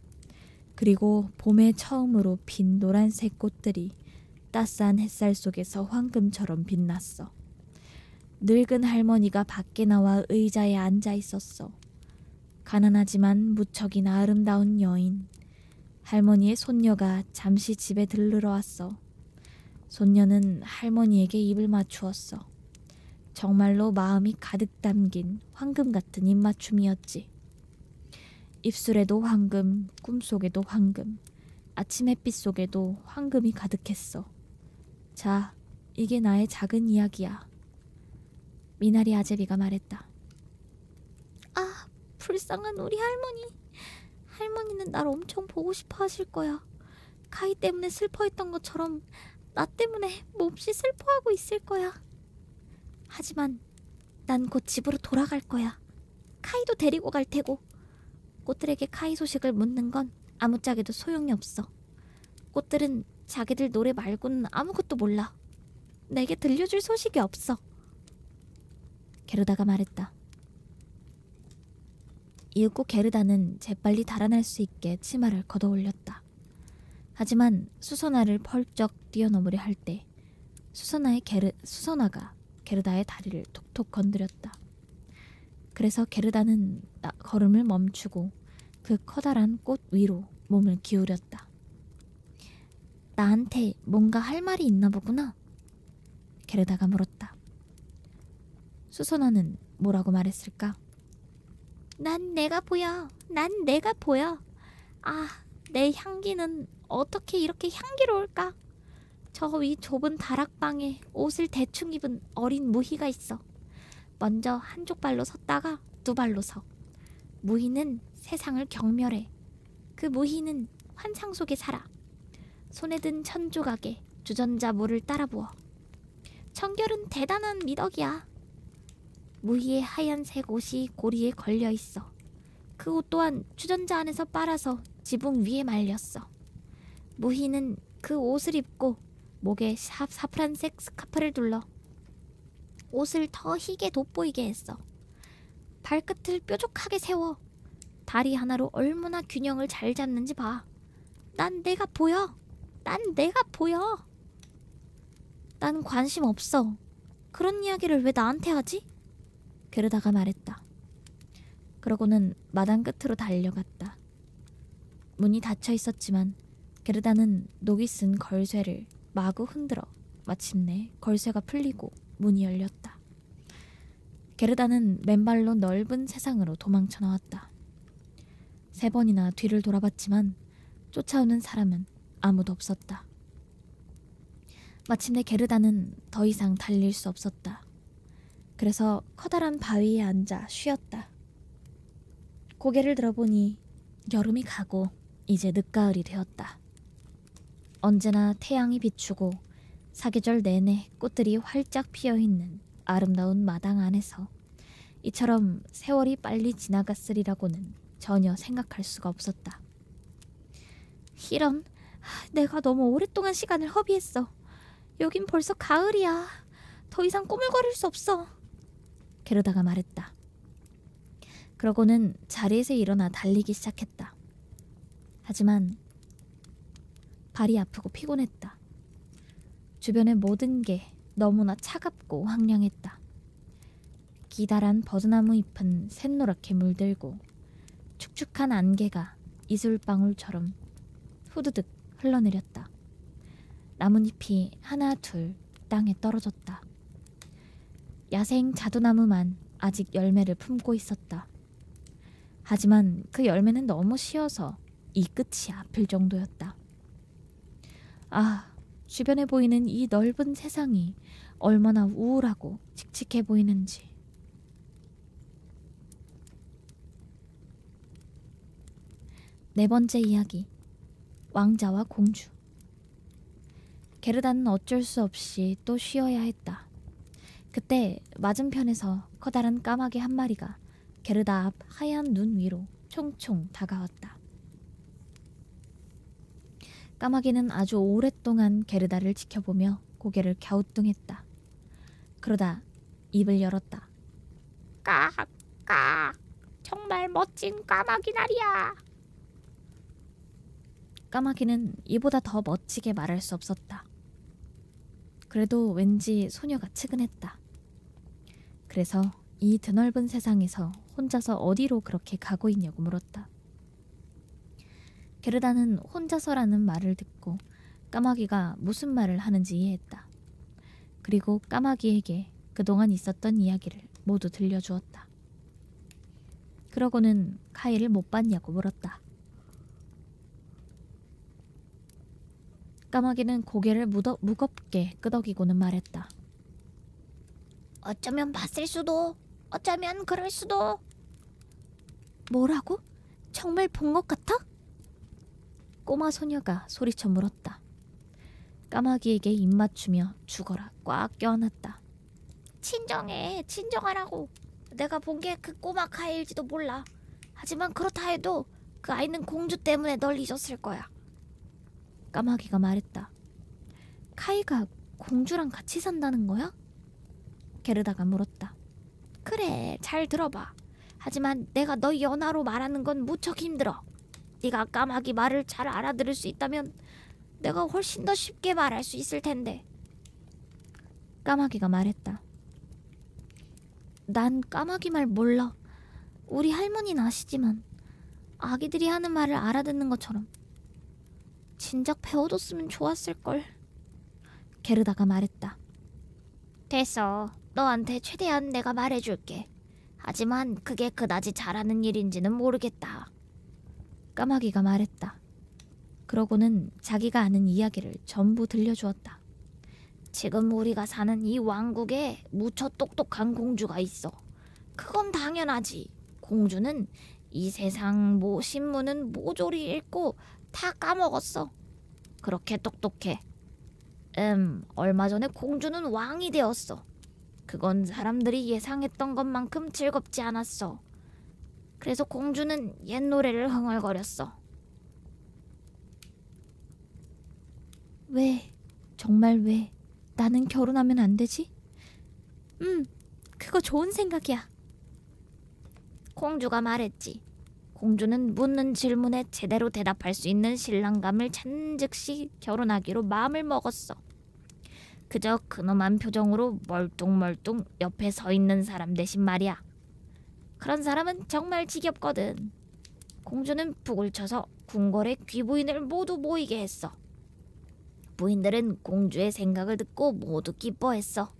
그리고 봄에 처음으로 핀 노란색 꽃들이 따스한 햇살 속에서 황금처럼 빛났어. 늙은 할머니가 밖에 나와 의자에 앉아 있었어. 가난하지만 무척이나 아름다운 여인. 할머니의 손녀가 잠시 집에 들르러 왔어. 손녀는 할머니에게 입을 맞추었어. 정말로 마음이 가득 담긴 황금 같은 입맞춤이었지. 입술에도 황금, 꿈속에도 황금, 아침 햇빛 속에도 황금이 가득했어. 자, 이게 나의 작은 이야기야. 미나리 아제비가 말했다. 아, 불쌍한 우리 할머니. 할머니는 날 엄청 보고 싶어 하실 거야. 카이 때문에 슬퍼했던 것처럼 나 때문에 몹시 슬퍼하고 있을 거야. 하지만 난 곧 집으로 돌아갈 거야. 카이도 데리고 갈 테고. 꽃들에게 카이 소식을 묻는 건 아무짝에도 소용이 없어. 꽃들은 자기들 노래 말고는 아무것도 몰라. 내게 들려줄 소식이 없어. 게르다가 말했다. 이윽고 게르다는 재빨리 달아날 수 있게 치마를 걷어올렸다. 하지만 수선화를 펄쩍 뛰어넘으려 할 때 수선화가 게르다의 다리를 톡톡 건드렸다. 그래서 게르다는 걸음을 멈추고 그 커다란 꽃 위로 몸을 기울였다. 나한테 뭔가 할 말이 있나 보구나. 게르다가 물었다. 수선화는 뭐라고 말했을까? 난 내가 보여. 난 내가 보여. 아, 내 향기는 어떻게 이렇게 향기로울까? 저 위 좁은 다락방에 옷을 대충 입은 어린 무희가 있어. 먼저 한쪽 발로 섰다가 두 발로 서. 무희는 세상을 경멸해. 그 무희는 환상 속에 살아. 손에 든 천조각에 주전자 물을 따라 부어. 청결은 대단한 미덕이야. 무희의 하얀색 옷이 고리에 걸려 있어. 그 옷 또한 주전자 안에서 빨아서 지붕 위에 말렸어. 무희는 그 옷을 입고 목에 사프란색 스카프를 둘러 옷을 더 희게 돋보이게 했어. 발끝을 뾰족하게 세워 다리 하나로 얼마나 균형을 잘 잡는지 봐. 난 내가 보여. 난 관심 없어. 그런 이야기를 왜 나한테 하지? 게르다가 말했다. 그러고는 마당 끝으로 달려갔다. 문이 닫혀 있었지만 게르다는 녹이 쓴 걸쇠를 마구 흔들어 마침내 걸쇠가 풀리고 문이 열렸다. 게르다는 맨발로 넓은 세상으로 도망쳐 나왔다. 3번이나 뒤를 돌아봤지만 쫓아오는 사람은 아무도 없었다. 마침내 게르다는 더 이상 달릴 수 없었다. 그래서 커다란 바위에 앉아 쉬었다. 고개를 들어보니 여름이 가고 이제 늦가을이 되었다. 언제나 태양이 비추고 사계절 내내 꽃들이 활짝 피어있는 아름다운 마당 안에서 이처럼 세월이 빨리 지나갔으리라고는 전혀 생각할 수가 없었다. 이런, 내가 너무 오랫동안 시간을 허비했어. 여긴 벌써 가을이야. 더 이상 꼬물거릴 수 없어. 게르다가 말했다. 그러고는 자리에서 일어나 달리기 시작했다. 하지만 발이 아프고 피곤했다. 주변의 모든 게 너무나 차갑고 황량했다. 기다란 버드나무 잎은 샛노랗게 물들고 축축한 안개가 이슬방울처럼 후두둑 흘러내렸다. 나뭇잎이 하나 둘 땅에 떨어졌다. 야생 자두나무만 아직 열매를 품고 있었다. 하지만 그 열매는 너무 쉬어서 이 끝이 아플 정도였다. 아, 주변에 보이는 이 넓은 세상이 얼마나 우울하고 칙칙해 보이는지. 네 번째 이야기, 왕자와 공주. 게르다는 어쩔 수 없이 또 쉬어야 했다. 그때 맞은편에서 커다란 까마귀 한 마리가 게르다 앞 하얀 눈 위로 총총 다가왔다. 까마귀는 아주 오랫동안 게르다를 지켜보며 고개를 갸우뚱했다. 그러다 입을 열었다. 까까, 정말 멋진 까마귀 날이야. 까마귀는 이보다 더 멋지게 말할 수 없었다. 그래도 왠지 소녀가 측은했다. 그래서 이 드넓은 세상에서 혼자서 어디로 그렇게 가고 있냐고 물었다. 게르다는 혼자서라는 말을 듣고 까마귀가 무슨 말을 하는지 이해했다. 그리고 까마귀에게 그동안 있었던 이야기를 모두 들려주었다. 그러고는 카이를 못 봤냐고 물었다. 까마귀는 고개를 무겁게 끄덕이고는 말했다. 어쩌면 봤을 수도, 어쩌면 그럴 수도. 뭐라고? 정말 본 것 같아? 꼬마 소녀가 소리쳐 물었다. 까마귀에게 입 맞추며 죽어라 꽉 껴안았다. 진정해, 진정하라고. 내가 본 게 그 꼬마 카일지도 몰라. 하지만 그렇다 해도 그 아이는 공주 때문에 널 잊었을 거야. 까마귀가 말했다. 카이가 공주랑 같이 산다는 거야? 게르다가 물었다. 그래, 잘 들어봐. 하지만 내가 너 연하로 말하는 건 무척 힘들어. 네가 까마귀 말을 잘 알아들을 수 있다면 내가 훨씬 더 쉽게 말할 수 있을 텐데. 까마귀가 말했다. 난 까마귀 말 몰라. 우리 할머니는 아시지만 아기들이 하는 말을 알아듣는 것처럼. 진작 배워뒀으면 좋았을걸. 게르다가 말했다. 됐어. 너한테 최대한 내가 말해줄게. 하지만 그게 그다지 잘하는 일인지는 모르겠다. 까마귀가 말했다. 그러고는 자기가 아는 이야기를 전부 들려주었다. 지금 우리가 사는 이 왕국에 무척 똑똑한 공주가 있어. 그건 당연하지. 공주는 이 세상 신문은 모조리 읽고 다 까먹었어. 그렇게 똑똑해. 얼마 전에 공주는 왕이 되었어. 그건 사람들이 예상했던 것만큼 즐겁지 않았어. 그래서 공주는 옛 노래를 흥얼거렸어. 왜? 정말 왜? 나는 결혼하면 안 되지? 그거 좋은 생각이야. 공주가 말했지. 공주는 묻는 질문에 제대로 대답할 수 있는 신랑감을 찾는 즉시 결혼하기로 마음을 먹었어. 그저 근엄한 표정으로 멀뚱멀뚱 옆에 서 있는 사람 대신 말이야. 그런 사람은 정말 지겹거든. 공주는 북을 쳐서 궁궐의 귀부인을 모두 모이게 했어. 부인들은 공주의 생각을 듣고 모두 기뻐했어.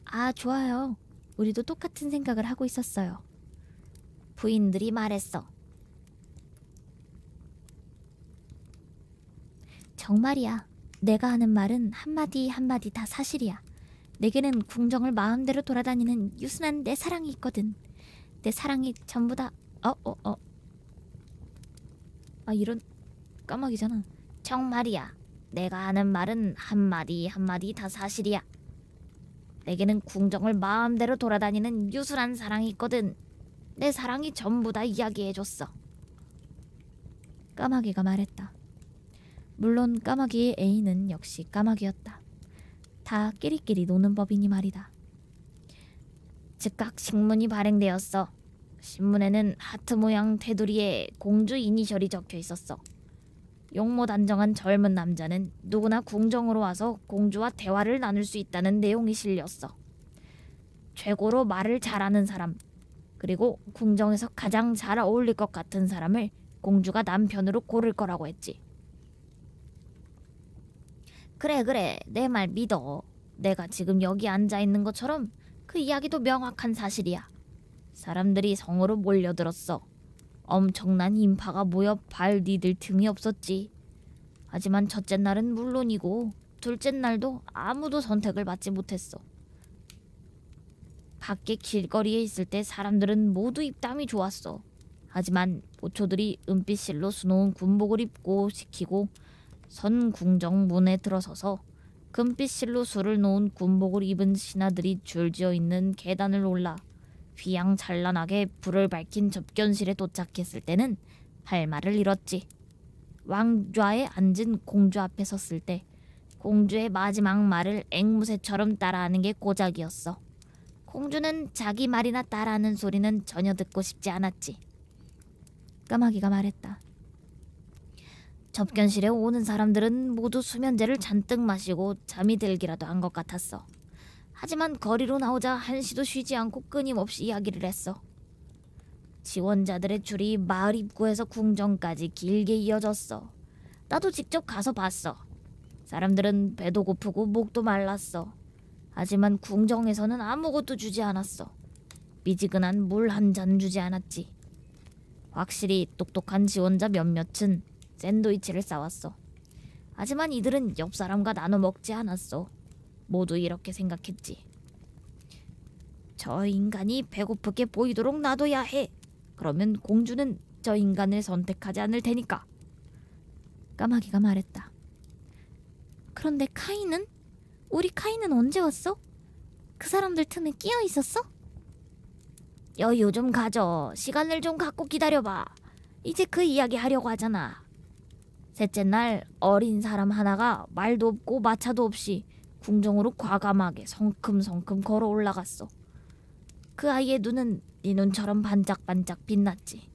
아, 좋아요. 우리도 똑같은 생각을 하고 있었어요. 부인들이 말했어. 정말이야. 내가 하는 말은 한마디 한마디 다 사실이야. 내게는 궁정을 마음대로 돌아다니는 유순한 내 사랑이 있거든. 내 사랑이 전부 다... 아, 이런... 까마귀잖아. 정말이야. 내가 하는 말은 한마디 한마디 다 사실이야. 내게는 궁정을 마음대로 돌아다니는 유순한 사랑이 있거든. 내 사랑이 전부 다 이야기해줬어. 까마귀가 말했다. 물론 까마귀의 애인은 역시 까마귀였다. 다 끼리끼리 노는 법이니 말이다. 즉각 신문이 발행되었어. 신문에는 하트 모양 테두리에 공주 이니셜이 적혀 있었어. 용모단정한 젊은 남자는 누구나 궁정으로 와서 공주와 대화를 나눌 수 있다는 내용이 실렸어. 최고로 말을 잘하는 사람, 그리고 궁정에서 가장 잘 어울릴 것 같은 사람을 공주가 남편으로 고를 거라고 했지. 그래, 내 말 믿어. 내가 지금 여기 앉아있는 것처럼 그 이야기도 명확한 사실이야. 사람들이 성으로 몰려들었어. 엄청난 인파가 모여 발 디딜 틈이 없었지. 하지만 첫째 날은 물론이고 둘째 날도 아무도 선택을 받지 못했어. 밖에 길거리에 있을 때 사람들은 모두 입담이 좋았어. 하지만 보초들이 은빛 실로 수놓은 군복을 입고 시키고 선 궁정 문에 들어서서 금빛 실로 술을 놓은 군복을 입은 신하들이 줄지어 있는 계단을 올라 휘황찬란하게 불을 밝힌 접견실에 도착했을 때는 할 말을 잃었지. 왕좌에 앉은 공주 앞에 섰을 때 공주의 마지막 말을 앵무새처럼 따라하는 게 고작이었어. 공주는 자기 말이나 따라하는 소리는 전혀 듣고 싶지 않았지. 까마귀가 말했다. 접견실에 오는 사람들은 모두 수면제를 잔뜩 마시고 잠이 들기라도 한 것 같았어. 하지만 거리로 나오자 한시도 쉬지 않고 끊임없이 이야기를 했어. 지원자들의 줄이 마을 입구에서 궁정까지 길게 이어졌어. 나도 직접 가서 봤어. 사람들은 배도 고프고 목도 말랐어. 하지만 궁정에서는 아무것도 주지 않았어. 미지근한 물 한 잔 주지 않았지. 확실히 똑똑한 지원자 몇몇은 샌드위치를 싸왔어. 하지만 이들은 옆 사람과 나눠 먹지 않았어. 모두 이렇게 생각했지. 저 인간이 배고프게 보이도록 놔둬야 해. 그러면 공주는 저 인간을 선택하지 않을 테니까. 까마귀가 말했다. 그런데 카이는? 우리 카이는 언제 왔어? 그 사람들 틈에 끼어 있었어? 여유 좀 가져. 시간을 좀 갖고 기다려봐. 이제 그 이야기 하려고 하잖아. 셋째 날 어린 사람 하나가 말도 없고 마차도 없이 궁정으로 과감하게 성큼성큼 걸어 올라갔어. 그 아이의 눈은 네 눈처럼 반짝반짝 빛났지.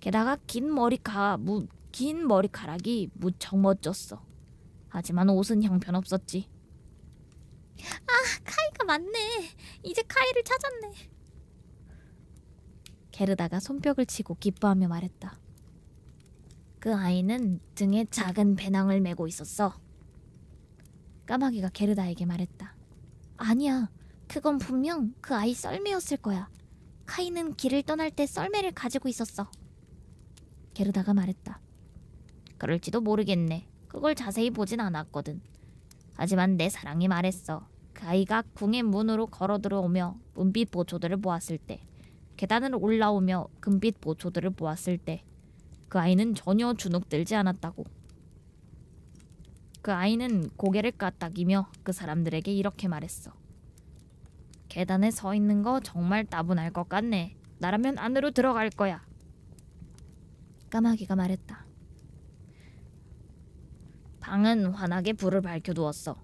게다가 긴 머리카락이 무척 멋졌어. 하지만 옷은 형편없었지. 아, 카이가 맞네. 이제 카이를 찾았네. 게르다가 손뼉을 치고 기뻐하며 말했다. 그 아이는 등에 작은 배낭을 메고 있었어. 까마귀가 게르다에게 말했다. 아니야, 그건 분명 그 아이 썰매였을 거야. 카이는 길을 떠날 때 썰매를 가지고 있었어. 게르다가 말했다. 그럴지도 모르겠네. 그걸 자세히 보진 않았거든. 하지만 내 사랑이 말했어. 그 아이가 궁의 문으로 걸어 들어오며 은빛 보초들을 보았을 때, 계단을 올라오며 금빛 보초들을 보았을 때 그 아이는 전혀 주눅들지 않았다고. 그 아이는 고개를 까딱이며 그 사람들에게 이렇게 말했어. 계단에 서 있는 거 정말 따분할 것 같네. 나라면 안으로 들어갈 거야. 까마귀가 말했다. 방은 환하게 불을 밝혀두었어.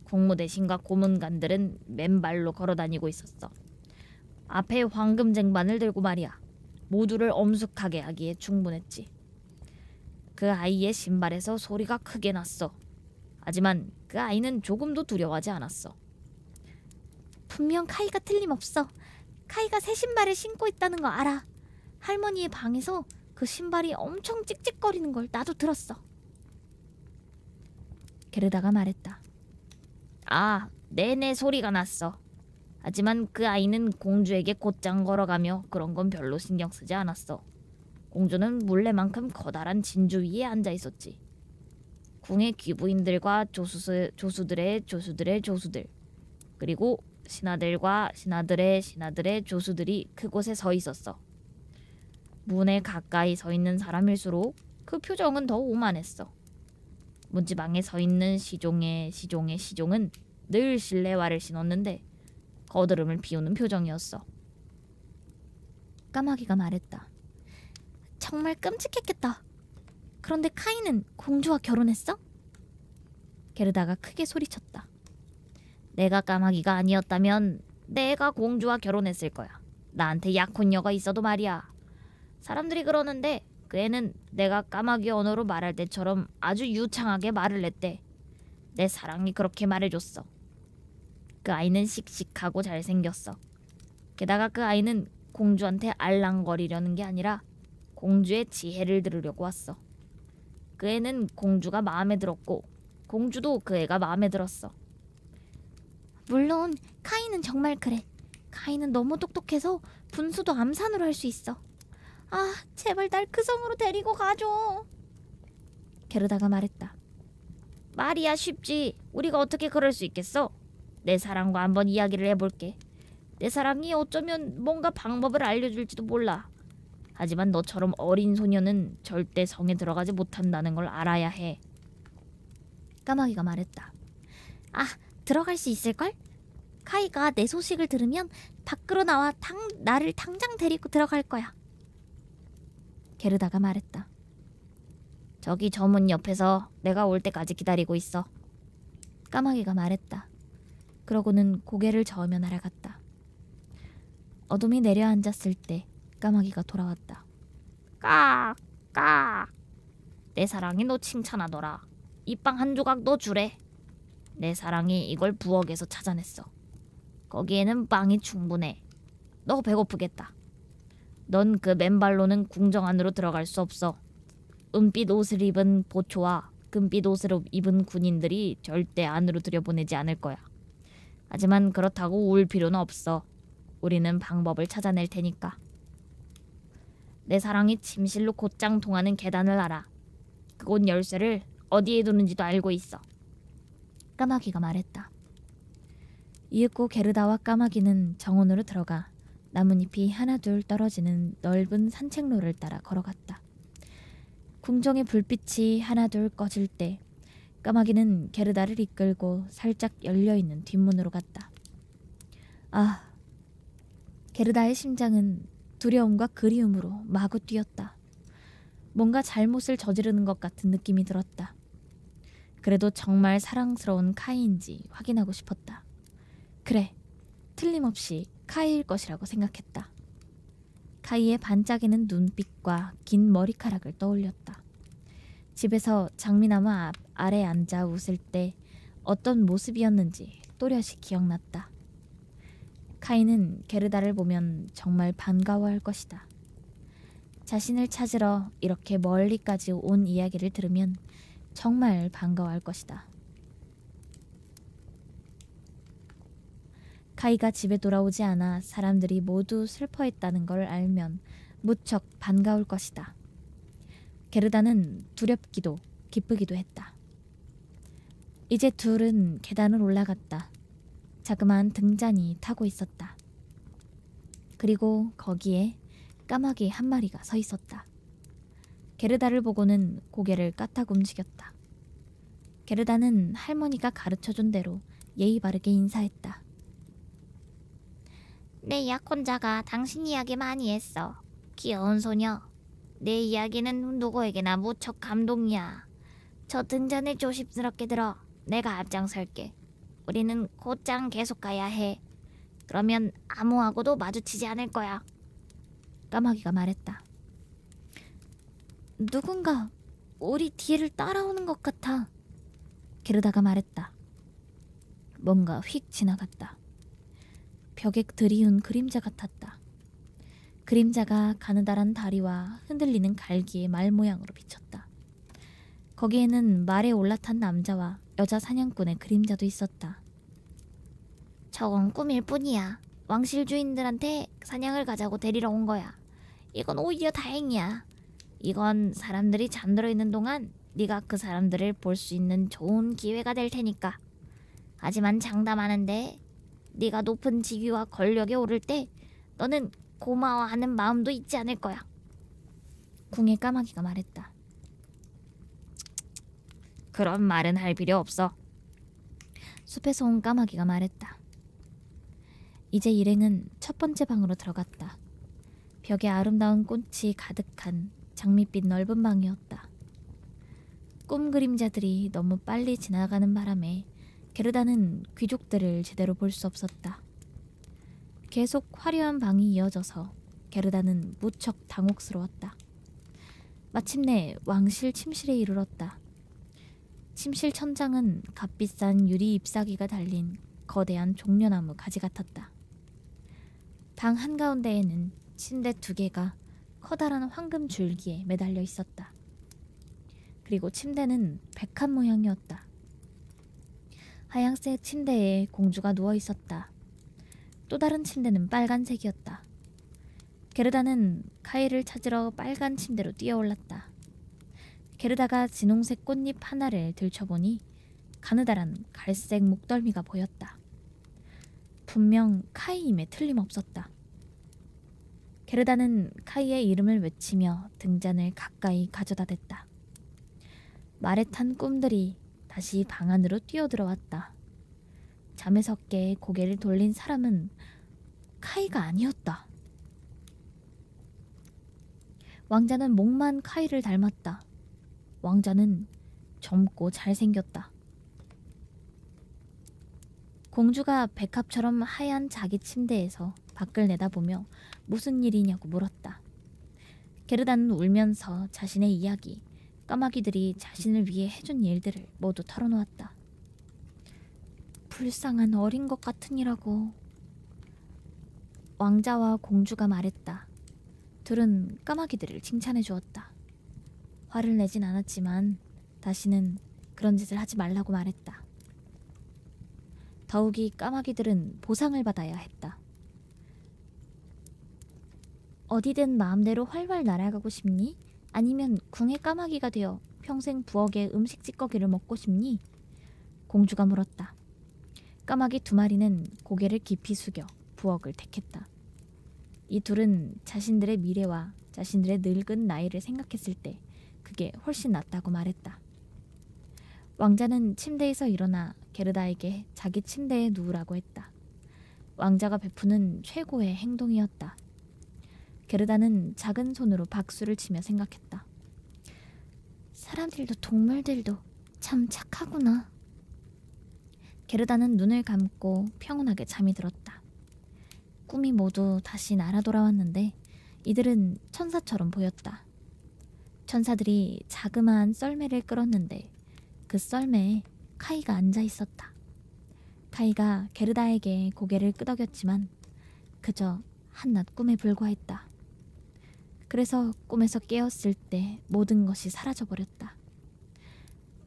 국무대신과 고문관들은 맨발로 걸어다니고 있었어. 앞에 황금 쟁반을 들고 말이야. 모두를 엄숙하게 하기에 충분했지. 그 아이의 신발에서 소리가 크게 났어. 하지만 그 아이는 조금도 두려워하지 않았어. 분명 카이가 틀림없어. 카이가 새 신발을 신고 있다는 거 알아. 할머니의 방에서 그 신발이 엄청 찍찍거리는 걸 나도 들었어. 게르다가 말했다. 아, 네네 소리가 났어. 하지만 그 아이는 공주에게 곧장 걸어가며 그런 건 별로 신경 쓰지 않았어. 공주는 물레만큼 커다란 진주 위에 앉아 있었지. 궁의 귀부인들과 조수들의 조수들, 그리고 신하들과 신하들의 조수들이 그곳에 서 있었어. 문에 가까이 서 있는 사람일수록 그 표정은 더 오만했어. 문지방에 서 있는 시종은 늘 실내화를 신었는데 거드름을 피우는 표정이었어. 까마귀가 말했다. 정말 끔찍했겠다. 그런데 카이는 공주와 결혼했어? 게르다가 크게 소리쳤다. 내가 까마귀가 아니었다면 내가 공주와 결혼했을 거야. 나한테 약혼녀가 있어도 말이야. 사람들이 그러는데 그 애는 내가 까마귀 언어로 말할 때처럼 아주 유창하게 말을 했대. 내 사랑이 그렇게 말해줬어. 그 아이는 씩씩하고 잘생겼어. 게다가 그 아이는 공주한테 알랑거리려는 게 아니라 공주의 지혜를 들으려고 왔어. 그 애는 공주가 마음에 들었고 공주도 그 애가 마음에 들었어. 물론 카이는 정말 그래. 카이는 너무 똑똑해서 분수도 암산으로 할 수 있어. 아, 제발 날 그 성으로 데리고 가줘. 게르다가 말했다. 말이야 쉽지. 우리가 어떻게 그럴 수 있겠어? 내 사랑과 한번 이야기를 해볼게. 내 사랑이 어쩌면 뭔가 방법을 알려줄지도 몰라. 하지만 너처럼 어린 소녀는 절대 성에 들어가지 못한다는 걸 알아야 해. 까마귀가 말했다. 아, 들어갈 수 있을걸? 카이가 내 소식을 들으면 밖으로 나와 나를 당장 데리고 들어갈 거야. 게르다가 말했다. 저기 저 문 옆에서 내가 올 때까지 기다리고 있어. 까마귀가 말했다. 그러고는 고개를 저으며 날아갔다. 어둠이 내려앉았을 때 까마귀가 돌아왔다. 까! 까! 내 사랑이 너 칭찬하더라. 이 빵 한 조각 너 주래. 내 사랑이 이걸 부엌에서 찾아냈어. 거기에는 빵이 충분해. 너 배고프겠다. 넌 그 맨발로는 궁정 안으로 들어갈 수 없어. 은빛 옷을 입은 보초와 금빛 옷을 입은 군인들이 절대 안으로 들여보내지 않을 거야. 하지만 그렇다고 울 필요는 없어. 우리는 방법을 찾아낼 테니까. 내 사랑이 침실로 곧장 통하는 계단을 알아. 그곳 열쇠를 어디에 두는지도 알고 있어. 까마귀가 말했다. 이윽고 게르다와 까마귀는 정원으로 들어가 나뭇잎이 하나둘 떨어지는 넓은 산책로를 따라 걸어갔다. 궁정의 불빛이 하나둘 꺼질 때 까마귀는 게르다를 이끌고 살짝 열려있는 뒷문으로 갔다. 아, 게르다의 심장은 두려움과 그리움으로 마구 뛰었다. 뭔가 잘못을 저지르는 것 같은 느낌이 들었다. 그래도 정말 사랑스러운 카이인지 확인하고 싶었다. 그래, 틀림없이 카이일 것이라고 생각했다. 카이의 반짝이는 눈빛과 긴 머리카락을 떠올렸다. 집에서 장미나무 아래 앉아 웃을 때 어떤 모습이었는지 또렷이 기억났다. 카이는 게르다를 보면 정말 반가워할 것이다. 자신을 찾으러 이렇게 멀리까지 온 이야기를 들으면 정말 반가워할 것이다. 카이가 집에 돌아오지 않아 사람들이 모두 슬퍼했다는 걸 알면 무척 반가울 것이다. 게르다는 두렵기도 기쁘기도 했다. 이제 둘은 계단을 올라갔다. 자그마한 등잔이 타고 있었다. 그리고 거기에 까마귀 한 마리가 서 있었다. 게르다를 보고는 고개를 까딱 움직였다. 게르다는 할머니가 가르쳐준 대로 예의 바르게 인사했다. 내 약혼자가 당신 이야기 많이 했어. 귀여운 소녀. 내 이야기는 누구에게나 무척 감동이야. 저 등잔을 조심스럽게 들어. 내가 앞장설게. 우리는 곧장 계속 가야 해. 그러면 아무하고도 마주치지 않을 거야. 까마귀가 말했다. 누군가 우리 뒤를 따라오는 것 같아. 게르다가 말했다. 뭔가 휙 지나갔다. 벽에 들이운 그림자 같았다. 그림자가 가느다란 다리와 흔들리는 갈기의 말 모양으로 비쳤다. 거기에는 말에 올라탄 남자와 여자 사냥꾼의 그림자도 있었다. 저건 꿈일 뿐이야. 왕실 주인들한테 사냥을 가자고 데리러 온 거야. 이건 오히려 다행이야. 이건 사람들이 잠들어 있는 동안 네가 그 사람들을 볼 수 있는 좋은 기회가 될 테니까. 하지만 장담하는데 네가 높은 직위와 권력에 오를 때 너는 고마워하는 마음도 잊지 않을 거야. 궁의 까마귀가 말했다. 그런 말은 할 필요 없어. 숲에서 온 까마귀가 말했다. 이제 일행은 첫 번째 방으로 들어갔다. 벽에 아름다운 꽃이 가득한 장밋빛 넓은 방이었다. 꿈 그림자들이 너무 빨리 지나가는 바람에 게르다는 귀족들을 제대로 볼 수 없었다. 계속 화려한 방이 이어져서 게르다는 무척 당혹스러웠다. 마침내 왕실 침실에 이르렀다. 침실 천장은 값비싼 유리 잎사귀가 달린 거대한 종려나무 가지 같았다. 방 한가운데에는 침대 2개가 커다란 황금 줄기에 매달려 있었다. 그리고 침대는 백합 모양이었다. 하얀색 침대에 공주가 누워 있었다. 또 다른 침대는 빨간색이었다. 게르다는 카이를 찾으러 빨간 침대로 뛰어올랐다. 게르다가 진홍색 꽃잎 하나를 들춰보니 가느다란 갈색 목덜미가 보였다. 분명 카이임에 틀림없었다. 게르다는 카이의 이름을 외치며 등잔을 가까이 가져다 댔다. 말에 탄 꿈들이 다시 방 안으로 뛰어들어왔다. 잠에서 깨 고개를 돌린 사람은 카이가 아니었다. 왕자는 목만 카이를 닮았다. 왕자는 젊고 잘생겼다. 공주가 백합처럼 하얀 자기 침대에서 밖을 내다보며 무슨 일이냐고 물었다. 게르다는 울면서 자신의 이야기, 까마귀들이 자신을 위해 해준 일들을 모두 털어놓았다. 불쌍한 어린 것 같으니라고. 왕자와 공주가 말했다. 둘은 까마귀들을 칭찬해 주었다. 화를 내진 않았지만 다시는 그런 짓을 하지 말라고 말했다. 더욱이 까마귀들은 보상을 받아야 했다. 어디든 마음대로 활활 날아가고 싶니? 아니면 궁의 까마귀가 되어 평생 부엌의 음식 찌꺼기를 먹고 싶니? 공주가 물었다. 까마귀 2마리는 고개를 깊이 숙여 부엌을 택했다. 이 둘은 자신들의 미래와 자신들의 늙은 나이를 생각했을 때 그게 훨씬 낫다고 말했다. 왕자는 침대에서 일어나 게르다에게 자기 침대에 누우라고 했다. 왕자가 베푸는 최고의 행동이었다. 게르다는 작은 손으로 박수를 치며 생각했다. 사람들도 동물들도 참 착하구나. 게르다는 눈을 감고 평온하게 잠이 들었다. 꿈이 모두 다시 날아 돌아왔는데 이들은 천사처럼 보였다. 천사들이 자그마한 썰매를 끌었는데 그 썰매에 카이가 앉아 있었다. 카이가 게르다에게 고개를 끄덕였지만 그저 한낱 꿈에 불과했다. 그래서 꿈에서 깨었을 때 모든 것이 사라져버렸다.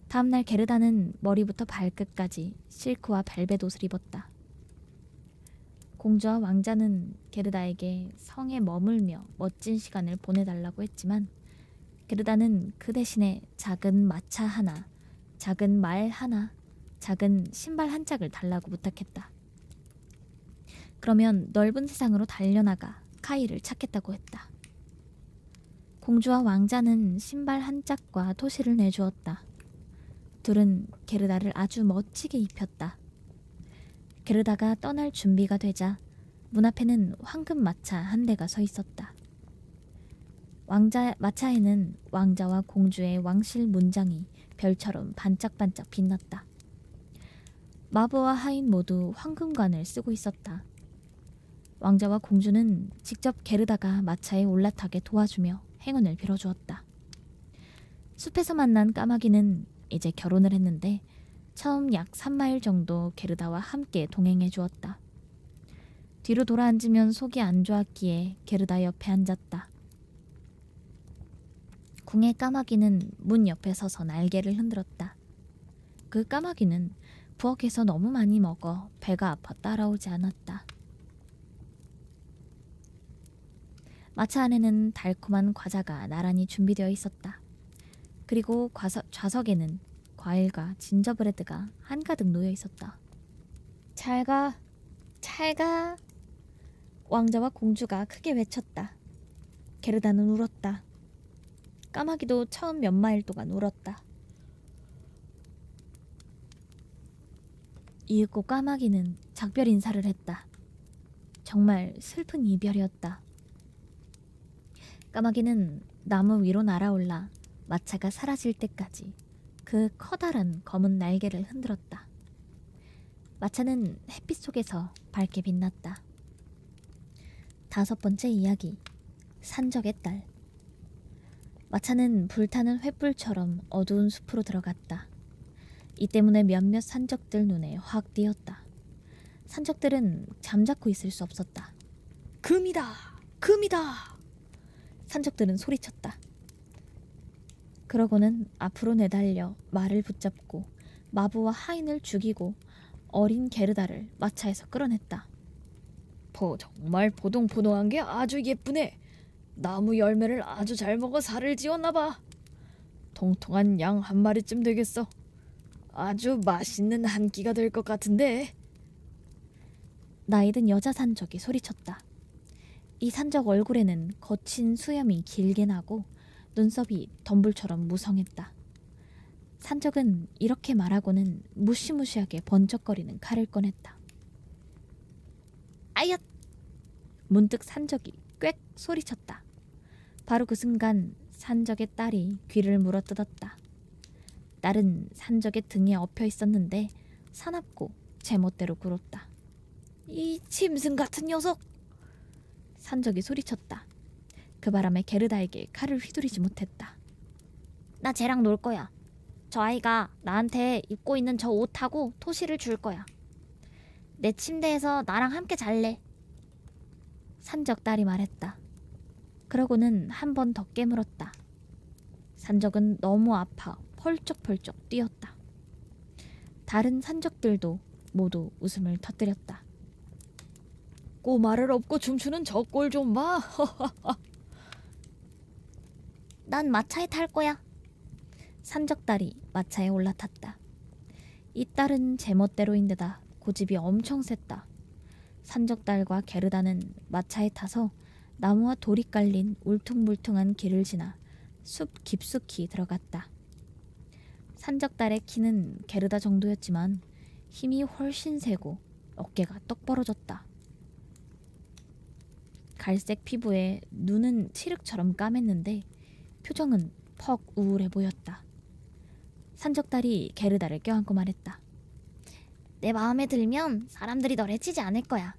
다음날 게르다는 머리부터 발끝까지 실크와 벨벳 옷을 입었다. 공주와 왕자는 게르다에게 성에 머물며 멋진 시간을 보내달라고 했지만 게르다는 그 대신에 작은 마차 하나, 작은 말 하나, 작은 신발 한 짝을 달라고 부탁했다. 그러면 넓은 세상으로 달려나가 카이를 찾겠다고 했다. 공주와 왕자는 신발 한 짝과 토시를 내주었다. 둘은 게르다를 아주 멋지게 입혔다. 게르다가 떠날 준비가 되자 문 앞에는 황금 마차 한 대가 서 있었다. 마차에는 왕자와 공주의 왕실 문장이 별처럼 반짝반짝 빛났다. 마부와 하인 모두 황금관을 쓰고 있었다. 왕자와 공주는 직접 게르다가 마차에 올라타게 도와주며 행운을 빌어주었다. 숲에서 만난 까마귀는 이제 결혼을 했는데 처음 약 3마일 정도 게르다와 함께 동행해 주었다. 뒤로 돌아앉으면 속이 안 좋았기에 게르다 옆에 앉았다. 궁의 까마귀는 문 옆에 서서 날개를 흔들었다. 그 까마귀는 부엌에서 너무 많이 먹어 배가 아파 따라오지 않았다. 마차 안에는 달콤한 과자가 나란히 준비되어 있었다. 그리고 좌석에는 과일과 진저브레드가 한가득 놓여 있었다. 잘 가, 잘 가. 왕자와 공주가 크게 외쳤다. 게르다는 울었다. 까마귀도 처음 몇 마일 동안 울었다. 이윽고 까마귀는 작별 인사를 했다. 정말 슬픈 이별이었다. 까마귀는 나무 위로 날아올라 마차가 사라질 때까지 그 커다란 검은 날개를 흔들었다. 마차는 햇빛 속에서 밝게 빛났다. 5번째 이야기, 산적의 딸. 마차는 불타는 횃불처럼 어두운 숲으로 들어갔다. 이 때문에 몇몇 산적들 눈에 확 띄었다. 산적들은 잠자코 있을 수 없었다. 금이다! 금이다! 산적들은 소리쳤다. 그러고는 앞으로 내달려 말을 붙잡고 마부와 하인을 죽이고 어린 게르다를 마차에서 끌어냈다. 정말 포동포동한 게 아주 예쁘네. 나무 열매를 아주 잘 먹어 살을 지었나봐. 통통한 양 한 마리쯤 되겠어. 아주 맛있는 한 끼가 될 것 같은데. 나이든 여자 산적이 소리쳤다. 이 산적 얼굴에는 거친 수염이 길게 나고 눈썹이 덤불처럼 무성했다. 산적은 이렇게 말하고는 무시무시하게 번쩍거리는 칼을 꺼냈다. 아얏! 문득 산적이 꽥 소리쳤다. 바로 그 순간 산적의 딸이 귀를 물어뜯었다. 딸은 산적의 등에 엎여 있었는데 사납고 제멋대로 굴었다. 이 짐승 같은 녀석! 산적이 소리쳤다. 그 바람에 게르다에게 칼을 휘두르지 못했다. 나 쟤랑 놀 거야. 저 아이가 나한테 입고 있는 저 옷하고 토시를 줄 거야. 내 침대에서 나랑 함께 잘래. 산적 딸이 말했다. 그러고는 한 번 더 깨물었다. 산적은 너무 아파 펄쩍펄쩍 뛰었다. 다른 산적들도 모두 웃음을 터뜨렸다. 꼬마를 업고 춤추는 저 꼴 좀 봐. 난 마차에 탈 거야. 산적 딸이 마차에 올라탔다. 이 딸은 제멋대로인데다 고집이 엄청 셌다. 산적 딸과 게르다는 마차에 타서 나무와 돌이 깔린 울퉁불퉁한 길을 지나 숲 깊숙이 들어갔다. 산적 딸의 키는 게르다 정도였지만 힘이 훨씬 세고 어깨가 떡 벌어졌다. 갈색 피부에 눈은 칠흑처럼 까맸는데 표정은 퍽 우울해 보였다. 산적 딸이 게르다를 껴안고 말했다. 내 마음에 들면 사람들이 널 해치지 않을 거야.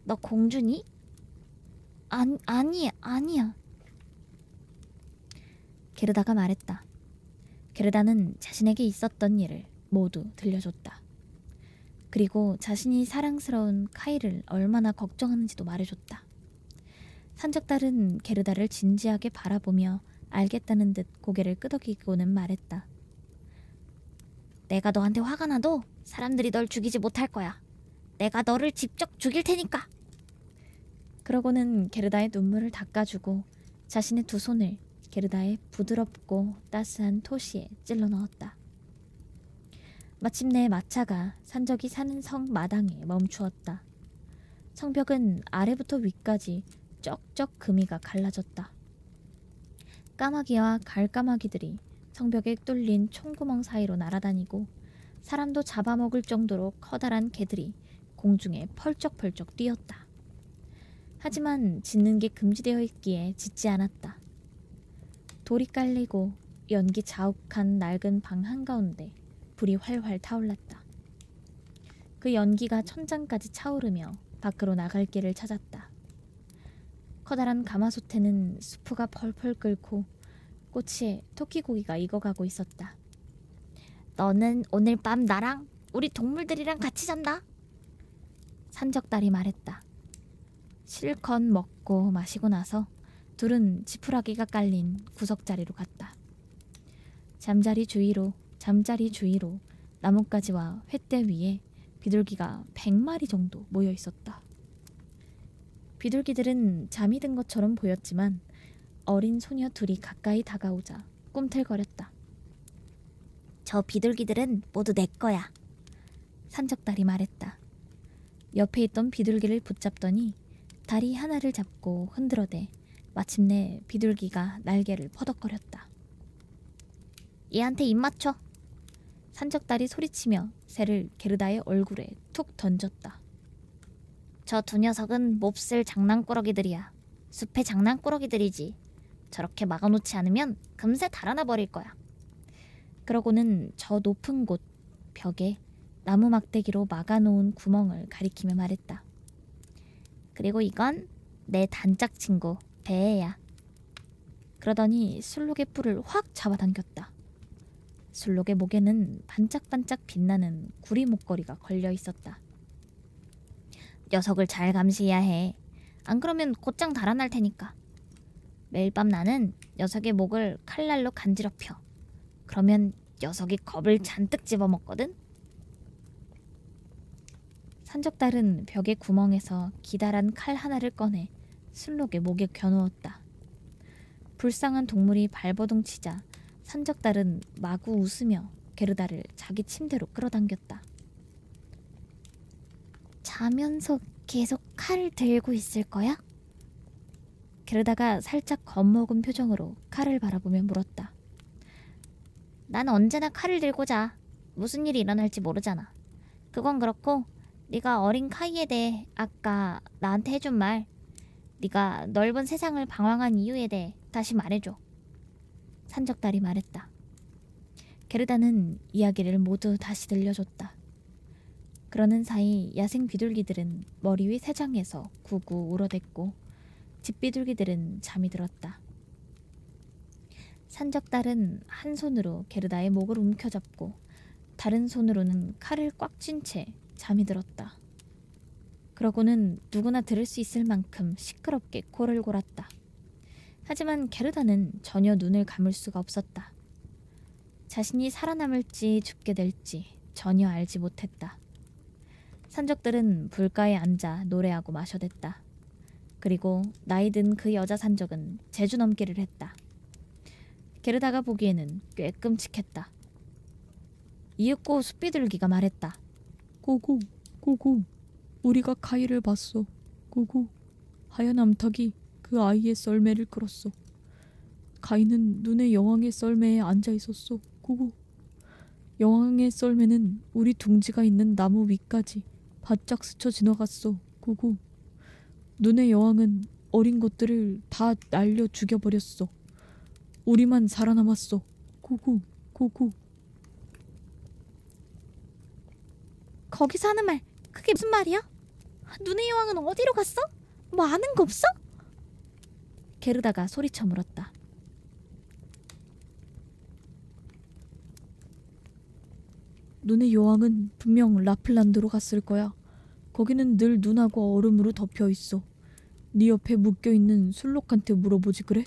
너 공주니? 아니야. 게르다가 말했다. 게르다는 자신에게 있었던 일을 모두 들려줬다. 그리고 자신이 사랑스러운 카이를 얼마나 걱정하는지도 말해줬다. 산적딸은 게르다를 진지하게 바라보며 알겠다는 듯 고개를 끄덕이고는 말했다. 내가 너한테 화가 나도 사람들이 널 죽이지 못할 거야. 내가 너를 직접 죽일 테니까. 그러고는 게르다의 눈물을 닦아주고 자신의 두 손을 게르다의 부드럽고 따스한 토시에 찔러 넣었다. 마침내 마차가 산적이 사는 성 마당에 멈추었다. 성벽은 아래부터 위까지 쩍쩍 금이가 갈라졌다. 까마귀와 갈까마귀들이 성벽에 뚫린 총구멍 사이로 날아다니고 사람도 잡아먹을 정도로 커다란 개들이 공중에 펄쩍펄쩍 뛰었다. 하지만 짖는 게 금지되어 있기에 짖지 않았다. 돌이 깔리고 연기 자욱한 낡은 방 한가운데 불이 활활 타올랐다. 그 연기가 천장까지 차오르며 밖으로 나갈 길을 찾았다. 커다란 가마솥에는 수프가 펄펄 끓고 꼬치에 토끼고기가 익어가고 있었다. 너는 오늘 밤 나랑 우리 동물들이랑 같이 잔다. 산적달이 말했다. 실컷 먹고 마시고 나서 둘은 지푸라기가 깔린 구석자리로 갔다. 잠자리 주위로 나뭇가지와 횃대 위에 비둘기가 100마리 정도 모여 있었다. 비둘기들은 잠이 든 것처럼 보였지만 어린 소녀 둘이 가까이 다가오자 꿈틀거렸다. 저 비둘기들은 모두 내 거야. 산적달이 말했다. 옆에 있던 비둘기를 붙잡더니 다리 하나를 잡고 흔들어대 마침내 비둘기가 날개를 퍼덕거렸다. 얘한테 입 맞춰. 산적달이 소리치며 새를 게르다의 얼굴에 툭 던졌다. 저 두 녀석은 몹쓸 장난꾸러기들이야. 숲의 장난꾸러기들이지. 저렇게 막아놓지 않으면 금세 달아나 버릴 거야. 그러고는 저 높은 곳 벽에 나무 막대기로 막아놓은 구멍을 가리키며 말했다. 그리고 이건 내 단짝 친구 배야. 그러더니 술록의 뿔을 확 잡아당겼다. 술록의 목에는 반짝반짝 빛나는 구리 목걸이가 걸려 있었다. 녀석을 잘 감시해야 해. 안 그러면 곧장 달아날 테니까. 매일 밤 나는 녀석의 목을 칼날로 간지럽혀. 그러면 녀석이 겁을 잔뜩 집어먹거든. 산적달은 벽의 구멍에서 기다란 칼 하나를 꺼내 술록의 목에 겨누었다. 불쌍한 동물이 발버둥치자 산적달은 마구 웃으며 게르다를 자기 침대로 끌어당겼다. 자면서 계속 칼을 들고 있을 거야? 게르다가 살짝 겁먹은 표정으로 칼을 바라보며 물었다. 난 언제나 칼을 들고 자. 무슨 일이 일어날지 모르잖아. 그건 그렇고 네가 어린 카이에 대해 아까 나한테 해준 말, 네가 넓은 세상을 방황한 이유에 대해 다시 말해줘. 산적달이 말했다. 게르다는 이야기를 모두 다시 들려줬다. 그러는 사이 야생 비둘기들은 머리 위 새장에서 구구 울어댔고 집 비둘기들은 잠이 들었다. 산적달은 한 손으로 게르다의 목을 움켜잡고 다른 손으로는 칼을 꽉 쥔 채 잠이 들었다. 그러고는 누구나 들을 수 있을 만큼 시끄럽게 코를 골았다. 하지만 게르다는 전혀 눈을 감을 수가 없었다. 자신이 살아남을지 죽게 될지 전혀 알지 못했다. 산적들은 불가에 앉아 노래하고 마셔댔다. 그리고 나이 든 그 여자 산적은 제주 넘기를 했다. 게르다가 보기에는 꽤 끔찍했다. 이윽고 숲비둘기가 말했다. 고고, 고고, 우리가 카이를 봤어. 고고, 하얀 암탉이 그 아이의 썰매를 끌었어. 카이는 눈의 여왕의 썰매에 앉아 있었어. 고고, 여왕의 썰매는 우리 둥지가 있는 나무 위까지 바짝 스쳐 지나갔어. 고고, 눈의 여왕은 어린 것들을 다 날려 죽여버렸어. 우리만 살아남았어. 고고, 고고. 거기서 하는 말, 그게 무슨 말이야? 눈의 여왕은 어디로 갔어? 뭐 아는 거 없어? 게르다가 소리쳐 물었다. 눈의 여왕은 분명 라플란드로 갔을 거야. 거기는 늘 눈하고 얼음으로 덮여 있어. 네 옆에 묶여있는 술록한테 물어보지 그래?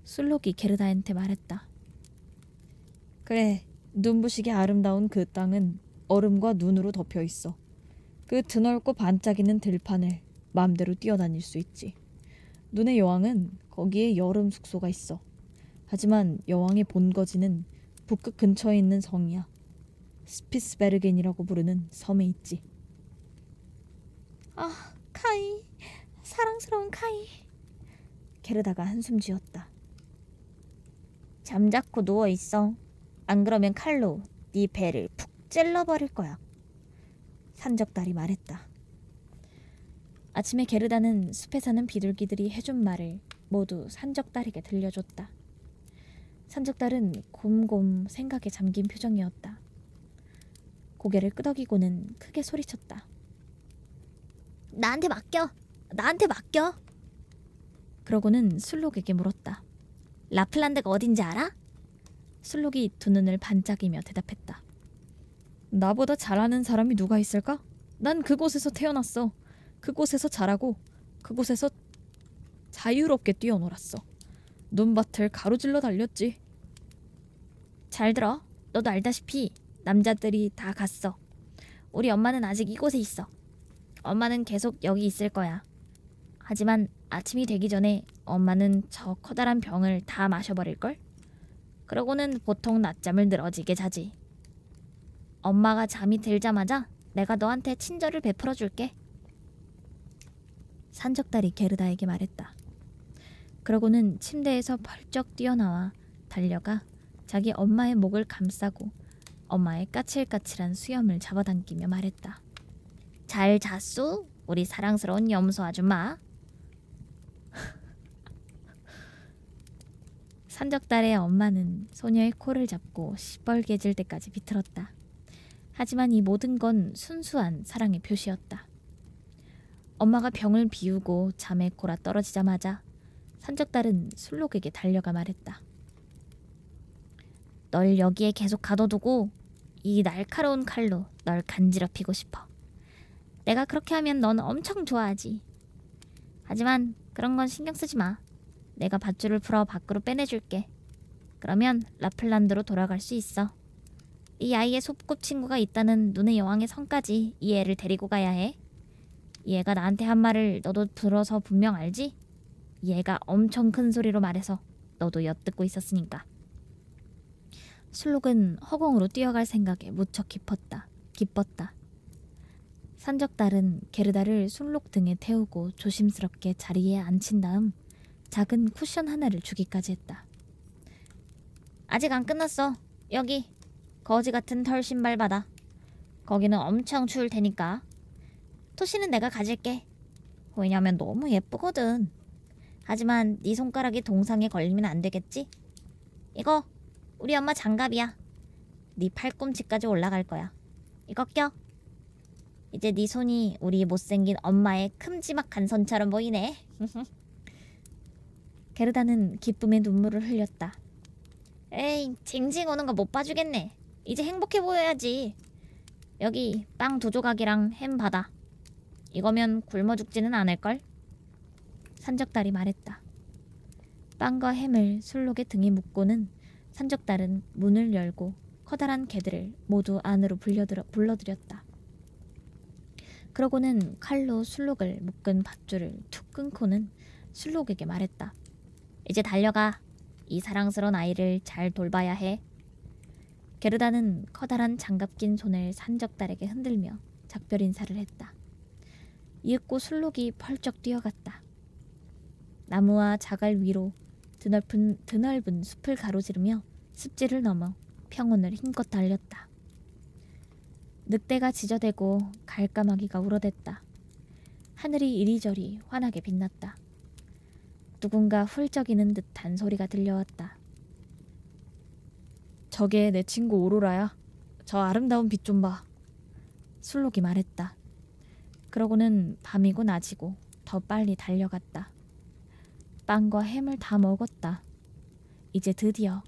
술록이 게르다한테 말했다. 그래, 눈부시게 아름다운 그 땅은 얼음과 눈으로 덮여 있어. 그 드넓고 반짝이는 들판을 마음대로 뛰어다닐 수 있지. 눈의 여왕은 거기에 여름 숙소가 있어. 하지만 여왕의 본거지는 북극 근처에 있는 성이야. 스피스베르겐이라고 부르는 섬에 있지. 아, 카이, 사랑스러운 카이. 게르다가 한숨 쥐었다. 잠자코 누워있어. 안 그러면 칼로 네 배를 푹 찔러버릴 거야. 산적달이 말했다. 아침에 게르다는 숲에 사는 비둘기들이 해준 말을 모두 산적달에게 들려줬다. 산적달은 곰곰 생각에 잠긴 표정이었다. 고개를 끄덕이고는 크게 소리쳤다. 나한테 맡겨. 나한테 맡겨. 그러고는 술록에게 물었다. 라플란드가 어딘지 알아? 술록이 두 눈을 반짝이며 대답했다. 나보다 잘하는 사람이 누가 있을까? 난 그곳에서 태어났어. 그곳에서 자라고 그곳에서 자유롭게 뛰어놀았어. 눈밭을 가로질러 달렸지. 잘 들어. 너도 알다시피 남자들이 다 갔어. 우리 엄마는 아직 이곳에 있어. 엄마는 계속 여기 있을 거야. 하지만 아침이 되기 전에 엄마는 저 커다란 병을 다 마셔버릴걸? 그러고는 보통 낮잠을 늘어지게 자지. 엄마가 잠이 들자마자 내가 너한테 친절을 베풀어 줄게. 산적달이 게르다에게 말했다. 그러고는 침대에서 펄쩍 뛰어나와 달려가 자기 엄마의 목을 감싸고 엄마의 까칠까칠한 수염을 잡아당기며 말했다. 잘 잤소? 우리 사랑스러운 염소 아줌마. 산적달의 엄마는 소녀의 코를 잡고 시뻘개질 때까지 비틀었다. 하지만 이 모든 건 순수한 사랑의 표시였다. 엄마가 병을 비우고 잠에 골아 떨어지자마자 산적달은 술록에게 달려가 말했다. 널 여기에 계속 가둬두고 이 날카로운 칼로 널 간지럽히고 싶어. 내가 그렇게 하면 넌 엄청 좋아하지. 하지만 그런 건 신경 쓰지 마. 내가 밧줄을 풀어 밖으로 빼내줄게. 그러면 라플란드로 돌아갈 수 있어. 이 아이의 소꿉친구가 있다는 눈의 여왕의 성까지 이 애를 데리고 가야 해. 이 애가 나한테 한 말을 너도 들어서 분명 알지? 이 애가 엄청 큰 소리로 말해서 너도 엿듣고 있었으니까. 술록은 허공으로 뛰어갈 생각에 무척 기뻤다. 산적달은 게르다를 술록 등에 태우고 조심스럽게 자리에 앉힌 다음 작은 쿠션 하나를 주기까지 했다. 아직 안 끝났어. 여기 거지 같은 털 신발 받아. 거기는 엄청 추울 테니까. 토시는 내가 가질게. 왜냐면 너무 예쁘거든. 하지만 네 손가락이 동상에 걸리면 안 되겠지? 이거 우리 엄마 장갑이야. 네 팔꿈치까지 올라갈 거야. 이거 껴. 이제 네 손이 우리 못생긴 엄마의 큼지막한 손처럼 보이네. 게르다는 기쁨의 눈물을 흘렸다. 에이, 징징 오는 거 못 봐주겠네. 이제 행복해 보여야지. 여기 빵 2조각이랑 햄 받아. 이거면 굶어 죽지는 않을걸? 산적달이 말했다. 빵과 햄을 술록의 등에 묶고는 산적달은 문을 열고 커다란 개들을 모두 안으로 불러들였다. 그러고는 칼로 술록을 묶은 밧줄을 툭 끊고는 술록에게 말했다. 이제 달려가. 이 사랑스러운 아이를 잘 돌봐야 해. 게르다는 커다란 장갑 낀 손을 산적달에게 흔들며 작별 인사를 했다. 이윽고 술록이 펄쩍 뛰어갔다. 나무와 자갈 위로 드넓은 숲을 가로지르며 습지를 넘어 평원을 힘껏 달렸다. 늑대가 지저대고 갈까마귀가 울어댔다. 하늘이 이리저리 환하게 빛났다. 누군가 훌쩍이는 듯한 소리가 들려왔다. 저게 내 친구 오로라야. 저 아름다운 빛 좀 봐. 술록이 말했다. 그러고는 밤이고 낮이고 더 빨리 달려갔다. 빵과 햄을 다 먹었다. 이제 드디어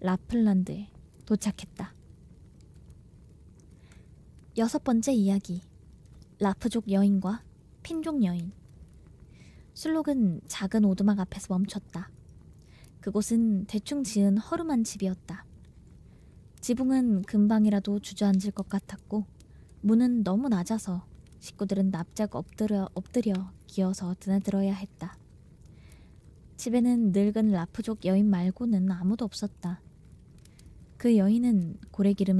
라플란드에 도착했다. 6번째 이야기. 라프족 여인과 핀족 여인. 술록은 작은 오두막 앞에서 멈췄다. 그곳은 대충 지은 허름한 집이었다. 지붕은 금방이라도 주저앉을 것 같았고 문은 너무 낮아서 식구들은 납작 엎드려 기어서 드나들어야 했다. 집에는 늙은 라프족 여인 말고는 아무도 없었다. 그 여인은 고래기름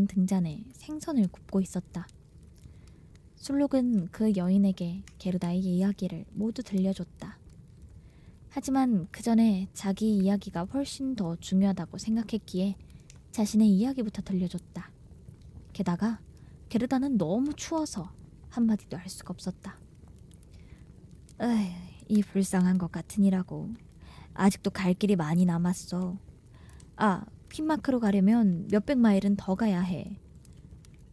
등잔에 생선을 굽고 있었다. 술록은 그 여인에게 게르다의 이야기를 모두 들려줬다. 하지만 그 전에 자기 이야기가 훨씬 더 중요하다고 생각했기에 자신의 이야기부터 들려줬다. 게다가 게르다는 너무 추워서 한마디도 할 수가 없었다. 에휴, 이 불쌍한 것 같으니라고. 아직도 갈 길이 많이 남았어. 아, 핀마크로 가려면 몇백 마일은 더 가야 해.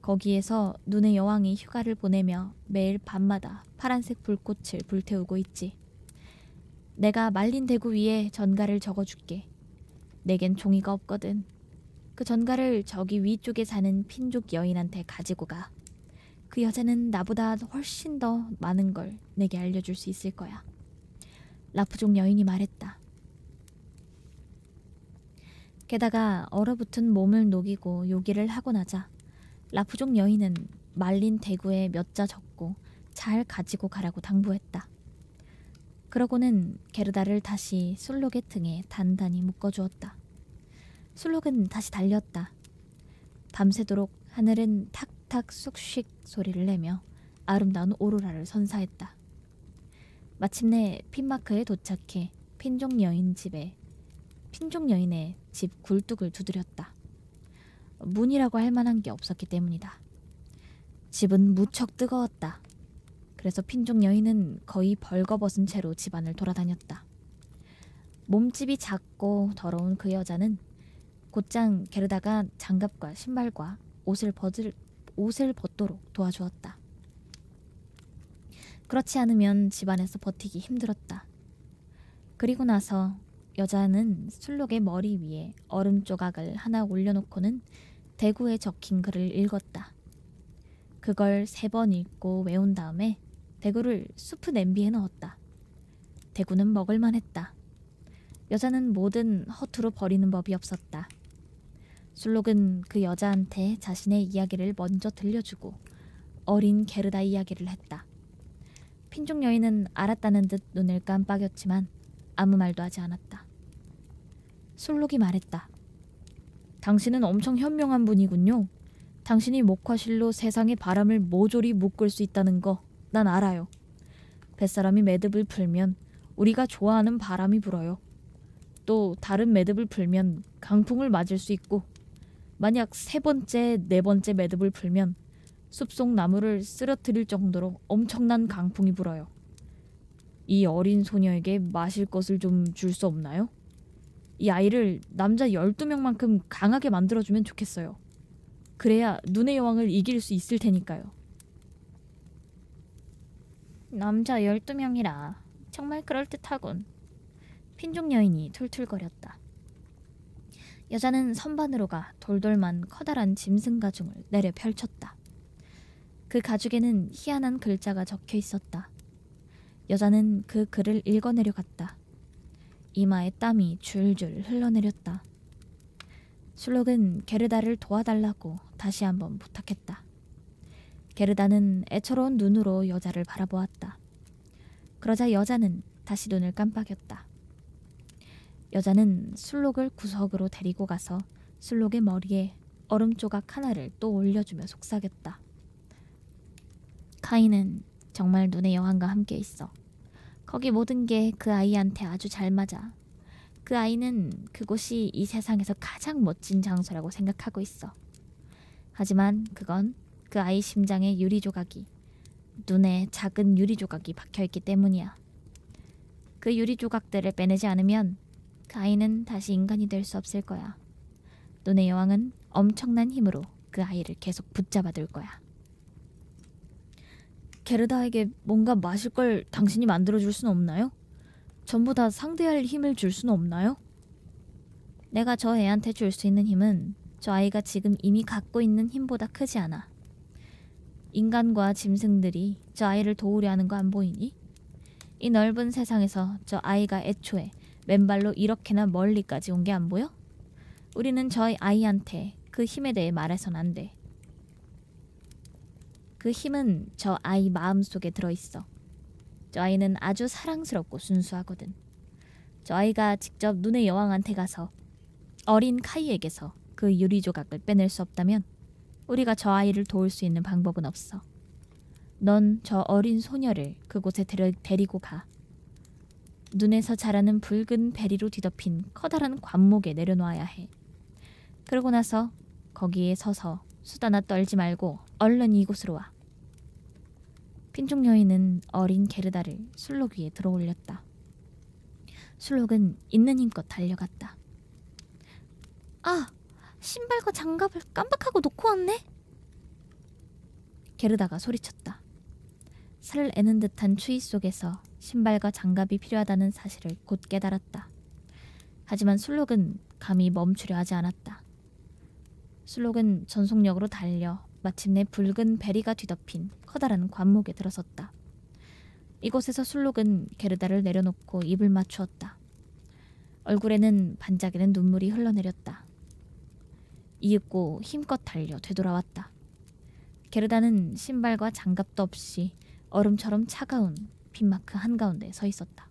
거기에서 눈의 여왕이 휴가를 보내며 매일 밤마다 파란색 불꽃을 불태우고 있지. 내가 말린 대구 위에 전가를 적어줄게. 내겐 종이가 없거든. 그 전가를 저기 위쪽에 사는 핀족 여인한테 가지고 가. 그 여자는 나보다 훨씬 더 많은 걸 내게 알려줄 수 있을 거야. 라프족 여인이 말했다. 게다가 얼어붙은 몸을 녹이고 요기를 하고 나자 라프족 여인은 말린 대구에 몇 자 적고 잘 가지고 가라고 당부했다. 그러고는 게르다를 다시 술록의 등에 단단히 묶어주었다. 술록은 다시 달렸다. 밤새도록 하늘은 탁탁 쑥씩 소리를 내며 아름다운 오로라를 선사했다. 마침내 핀마크에 도착해 핀족 여인의 집 굴뚝을 두드렸다. 문이라고 할 만한 게 없었기 때문이다. 집은 무척 뜨거웠다. 그래서 핀족 여인은 거의 벌거벗은 채로 집안을 돌아다녔다. 몸집이 작고 더러운 그 여자는 곧장 게르다가 장갑과 신발과 옷을 벗도록 도와주었다. 그렇지 않으면 집안에서 버티기 힘들었다. 그리고 나서 여자는 술록의 머리 위에 얼음 조각을 하나 올려놓고는 대구에 적힌 글을 읽었다. 그걸 3번 읽고 외운 다음에 대구를 수프 냄비에 넣었다. 대구는 먹을만 했다. 여자는 뭐든 허투루 버리는 법이 없었다. 술록은 그 여자한테 자신의 이야기를 먼저 들려주고 어린 게르다 이야기를 했다. 핀족 여인은 알았다는 듯 눈을 깜빡였지만 아무 말도 하지 않았다. 술록이 말했다. 당신은 엄청 현명한 분이군요. 당신이 목화실로 세상의 바람을 모조리 묶을 수 있다는 거 난 알아요. 뱃사람이 매듭을 풀면 우리가 좋아하는 바람이 불어요. 또 다른 매듭을 풀면 강풍을 맞을 수 있고 만약 3번째, 4번째 매듭을 풀면 숲속 나무를 쓰러뜨릴 정도로 엄청난 강풍이 불어요. 이 어린 소녀에게 마실 것을 좀 줄 수 없나요? 이 아이를 남자 12명만큼 강하게 만들어주면 좋겠어요. 그래야 눈의 여왕을 이길 수 있을 테니까요. 남자 12명이라 정말 그럴듯하군. 핀족 여인이 툴툴거렸다. 여자는 선반으로 가 돌돌만 커다란 짐승 가죽을 내려 펼쳤다. 그 가죽에는 희한한 글자가 적혀 있었다. 여자는 그 글을 읽어내려갔다. 이마에 땀이 줄줄 흘러내렸다. 술록은 게르다를 도와달라고 다시 한번 부탁했다. 게르다는 애처로운 눈으로 여자를 바라보았다. 그러자 여자는 다시 눈을 깜빡였다. 여자는 술록을 구석으로 데리고 가서 술록의 머리에 얼음 조각 하나를 또 올려주며 속삭였다. 카이는 정말 눈의 여왕과 함께 있어. 거기 모든 게 그 아이한테 아주 잘 맞아. 그 아이는 그곳이 이 세상에서 가장 멋진 장소라고 생각하고 있어. 하지만 그건 그 아이 심장에 눈에 작은 유리 조각이 박혀있기 때문이야. 그 유리 조각들을 빼내지 않으면 그 아이는 다시 인간이 될 수 없을 거야. 눈의 여왕은 엄청난 힘으로 그 아이를 계속 붙잡아둘 거야. 게르다에게 뭔가 마실 걸 당신이 만들어줄 수는 없나요? 전부 다 상대할 힘을 줄 수는 없나요? 내가 저 애한테 줄 수 있는 힘은 저 아이가 지금 이미 갖고 있는 힘보다 크지 않아. 인간과 짐승들이 저 아이를 도우려 하는 거 안 보이니? 이 넓은 세상에서 저 아이가 애초에 맨발로 이렇게나 멀리까지 온 게 안 보여? 우리는 저 아이한테 그 힘에 대해 말해선 안 돼. 그 힘은 저 아이 마음속에 들어있어. 저 아이는 아주 사랑스럽고 순수하거든. 저 아이가 직접 눈의 여왕한테 가서 어린 카이에게서 그 유리 조각을 빼낼 수 없다면 우리가 저 아이를 도울 수 있는 방법은 없어. 넌 저 어린 소녀를 그곳에 데리고 가. 눈에서 자라는 붉은 베리로 뒤덮인 커다란 관목에 내려놓아야 해. 그러고 나서 거기에 서서 수다나 떨지 말고 얼른 이곳으로 와. 핀족 여인은 어린 게르다를 술록 위에 들어올렸다. 술록은 있는 힘껏 달려갔다. 아, 신발과 장갑을 깜빡하고 놓고 왔네. 게르다가 소리쳤다. 살을 애는 듯한 추위 속에서 신발과 장갑이 필요하다는 사실을 곧 깨달았다. 하지만 술록은 감히 멈추려 하지 않았다. 술록은 전속력으로 달려 마침내 붉은 베리가 뒤덮인 커다란 관목에 들어섰다. 이곳에서 술록은 게르다를 내려놓고 입을 맞추었다. 얼굴에는 반짝이는 눈물이 흘러내렸다. 이윽고 힘껏 달려 되돌아왔다. 게르다는 신발과 장갑도 없이 얼음처럼 차가운 빈마크 한가운데 서 있었다.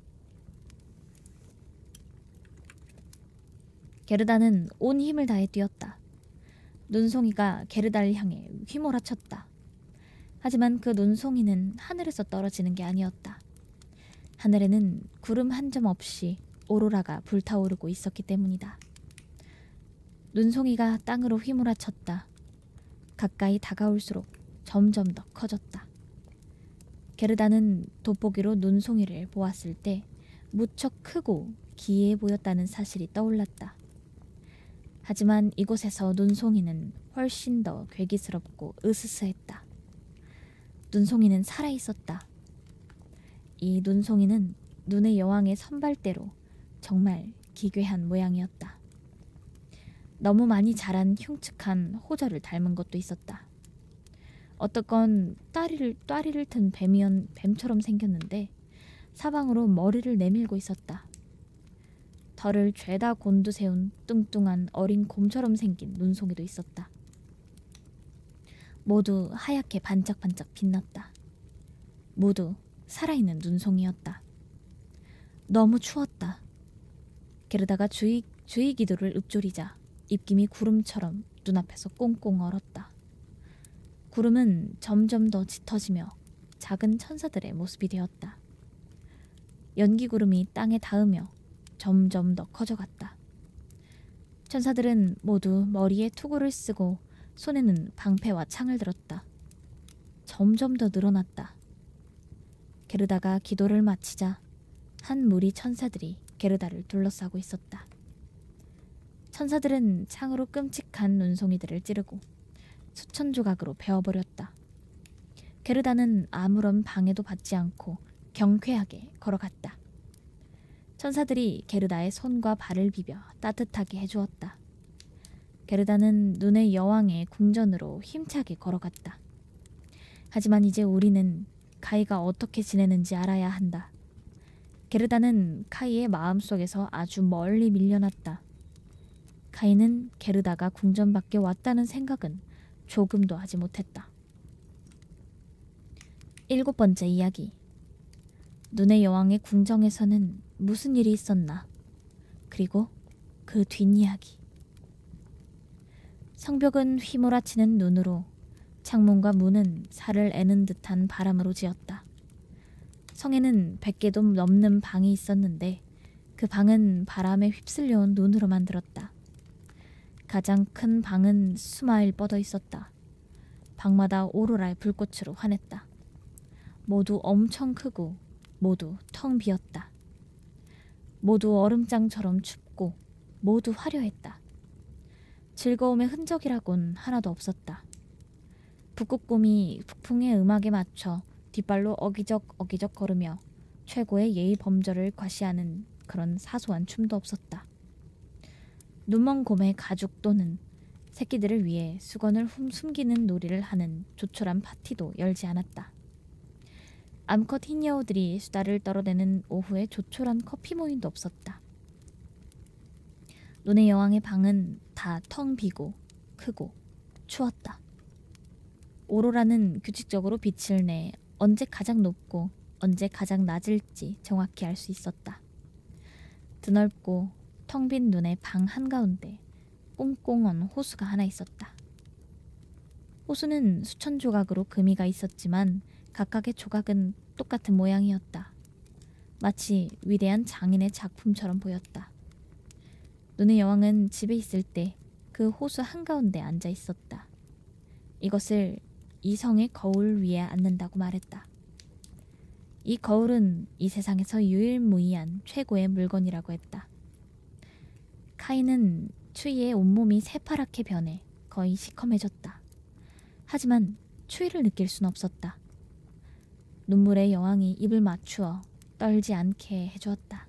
게르다는 온 힘을 다해 뛰었다. 눈송이가 게르다를 향해 휘몰아쳤다. 하지만 그 눈송이는 하늘에서 떨어지는 게 아니었다. 하늘에는 구름 한 점 없이 오로라가 불타오르고 있었기 때문이다. 눈송이가 땅으로 휘몰아쳤다. 가까이 다가올수록 점점 더 커졌다. 게르다는 돋보기로 눈송이를 보았을 때 무척 크고 기이해 보였다는 사실이 떠올랐다. 하지만 이곳에서 눈송이는 훨씬 더 괴기스럽고 으스스했다. 눈송이는 살아있었다. 이 눈송이는 눈의 여왕의 선발대로 정말 기괴한 모양이었다. 너무 많이 자란 흉측한 호저를 닮은 것도 있었다. 어떤 따리를 튼 뱀처럼 생겼는데 사방으로 머리를 내밀고 있었다. 털을 죄다 곤두세운 뚱뚱한 어린 곰처럼 생긴 눈송이도 있었다. 모두 하얗게 반짝반짝 빛났다. 모두 살아있는 눈송이였다. 너무 추웠다. 게르다가 주의 기도를 읊조리자 입김이 구름처럼 눈앞에서 꽁꽁 얼었다. 구름은 점점 더 짙어지며 작은 천사들의 모습이 되었다. 연기구름이 땅에 닿으며 점점 더 커져갔다. 천사들은 모두 머리에 투구를 쓰고 손에는 방패와 창을 들었다. 점점 더 늘어났다. 게르다가 기도를 마치자 한 무리 천사들이 게르다를 둘러싸고 있었다. 천사들은 창으로 끔찍한 눈송이들을 찌르고 수천 조각으로 베어버렸다. 게르다는 아무런 방해도 받지 않고 경쾌하게 걸어갔다. 천사들이 게르다의 손과 발을 비벼 따뜻하게 해주었다. 게르다는 눈의 여왕의 궁전으로 힘차게 걸어갔다. 하지만 이제 우리는 카이가 어떻게 지내는지 알아야 한다. 게르다는 카이의 마음속에서 아주 멀리 밀려났다. 카이는 게르다가 궁전 밖에 왔다는 생각은 조금도 하지 못했다. 7번째 이야기. 눈의 여왕의 궁정에서는 무슨 일이 있었나? 그리고 그 뒷이야기. 성벽은 휘몰아치는 눈으로, 창문과 문은 살을 애는 듯한 바람으로 지었다. 성에는 100개도 넘는 방이 있었는데 그 방은 바람에 휩쓸려온 눈으로 만들었다. 가장 큰 방은 수마일 뻗어 있었다. 방마다 오로라의 불꽃으로 환했다. 모두 엄청 크고 모두 텅 비었다. 모두 얼음장처럼 춥고 모두 화려했다. 즐거움의 흔적이라곤 하나도 없었다. 북극곰이 북풍의 음악에 맞춰 뒷발로 어기적 걸으며 최고의 예의 범절을 과시하는 그런 사소한 춤도 없었다. 눈먼 곰의 가죽 또는 새끼들을 위해 수건을 숨기는 놀이를 하는 조촐한 파티도 열지 않았다. 암컷 흰 여우들이 수다를 떨어대는 오후에 조촐한 커피 모임도 없었다. 눈의 여왕의 방은 다 텅 비고 크고 추웠다. 오로라는 규칙적으로 빛을 내 언제 가장 높고 언제 가장 낮을지 정확히 알 수 있었다. 드넓고 텅 빈 눈의 방 한가운데 꽁꽁 언 호수가 하나 있었다. 호수는 수천 조각으로 금이가 있었지만 각각의 조각은 똑같은 모양이었다. 마치 위대한 장인의 작품처럼 보였다. 눈의 여왕은 집에 있을 때 그 호수 한가운데 앉아 있었다. 이것을 이성의 거울 위에 앉는다고 말했다. 이 거울은 이 세상에서 유일무이한 최고의 물건이라고 했다. 카이는 추위에 온몸이 새파랗게 변해 거의 시커매졌다. 하지만 추위를 느낄 순 없었다. 눈물의 여왕이 입을 맞추어 떨지 않게 해주었다.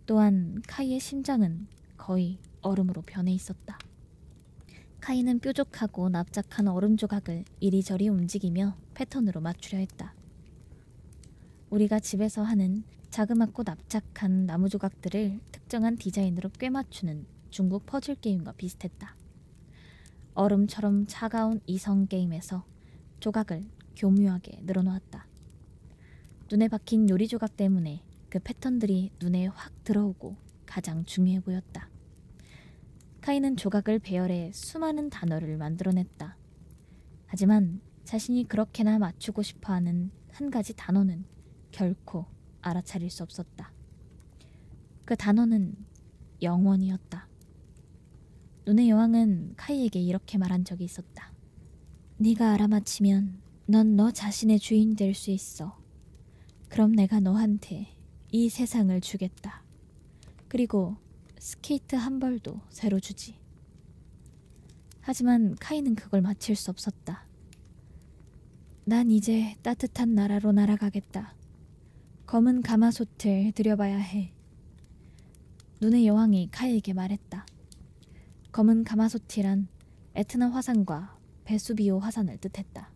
또한 카이의 심장은 거의 얼음으로 변해 있었다. 카이는 뾰족하고 납작한 얼음 조각을 이리저리 움직이며 패턴으로 맞추려 했다. 우리가 집에서 하는 자그맣고 납작한 나무 조각들을 특정한 디자인으로 꿰맞추는 중국 퍼즐 게임과 비슷했다. 얼음처럼 차가운 이성 게임에서 조각을 교묘하게 늘어놓았다. 눈에 박힌 요리 조각 때문에 그 패턴들이 눈에 확 들어오고 가장 중요해 보였다. 카이는 조각을 배열해 수많은 단어를 만들어냈다. 하지만 자신이 그렇게나 맞추고 싶어하는 한 가지 단어는 결코 알아차릴 수 없었다. 그 단어는 영원이었다. 눈의 여왕은 카이에게 이렇게 말한 적이 있었다. 네가 알아맞히면 넌 너 자신의 주인 될 수 있어. 그럼 내가 너한테 이 세상을 주겠다. 그리고 스케이트 한 벌도 새로 주지. 하지만 카이는 그걸 맞힐 수 없었다. 난 이제 따뜻한 나라로 날아가겠다. 검은 가마솥을 들여봐야 해. 눈의 여왕이 카이에게 말했다. 검은 가마솥이란 에트나 화산과 베수비오 화산을 뜻했다.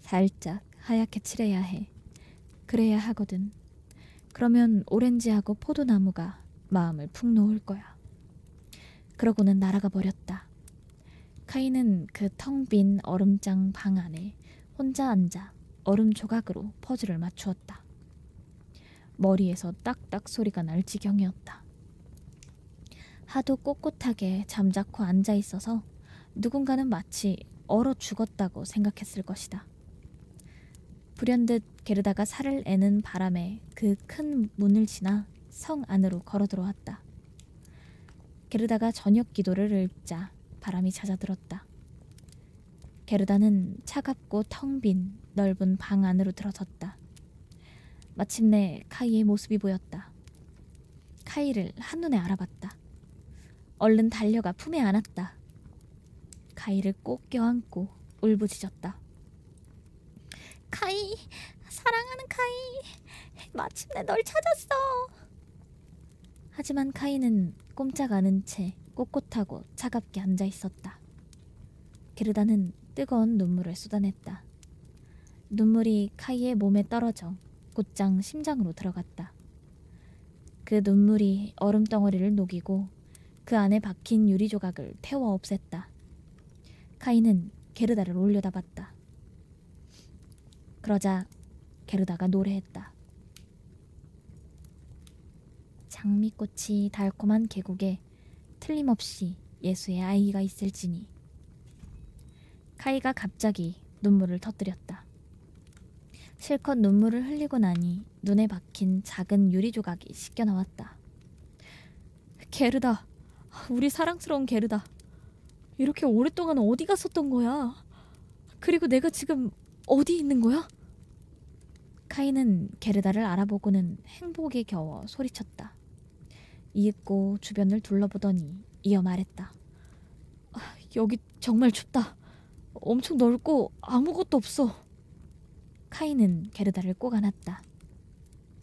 살짝 하얗게 칠해야 해. 그래야 하거든. 그러면 오렌지하고 포도나무가 마음을 푹 놓을 거야. 그러고는 날아가 버렸다. 카이는 그 텅 빈 얼음장 방 안에 혼자 앉아 얼음 조각으로 퍼즐을 맞추었다. 머리에서 딱딱 소리가 날 지경이었다. 하도 꼿꼿하게 잠자코 앉아 있어서 누군가는 마치 얼어 죽었다고 생각했을 것이다. 불현듯 게르다가 살을 애는 바람에 그 큰 문을 지나 성 안으로 걸어 들어왔다. 게르다가 저녁 기도를 읽자 바람이 잦아들었다. 게르다는 차갑고 텅 빈 넓은 방 안으로 들어섰다. 마침내 카이의 모습이 보였다. 카이를 한눈에 알아봤다. 얼른 달려가 품에 안았다. 카이를 꼭 껴안고 울부짖었다. 카이, 사랑하는 카이, 마침내 널 찾았어. 하지만 카이는 꼼짝 않은 채 꼿꼿하고 차갑게 앉아 있었다. 게르다는 뜨거운 눈물을 쏟아냈다. 눈물이 카이의 몸에 떨어져 곧장 심장으로 들어갔다. 그 눈물이 얼음 덩어리를 녹이고 그 안에 박힌 유리 조각을 태워 없앴다. 카이는 게르다를 올려다봤다. 그러자 게르다가 노래했다. 장미꽃이 달콤한 계곡에 틀림없이 예수의 아이가 있을지니. 카이가 갑자기 눈물을 터뜨렸다. 실컷 눈물을 흘리고 나니 눈에 박힌 작은 유리 조각이 씻겨 나왔다. 게르다, 우리 사랑스러운 게르다. 이렇게 오랫동안 어디 갔었던 거야? 그리고 내가 지금 어디 있는 거야? 카이는 게르다를 알아보고는 행복에 겨워 소리쳤다. 이윽고 주변을 둘러보더니 이어 말했다. 여기 정말 춥다. 엄청 넓고 아무것도 없어. 카이는 게르다를 꼭 안았다.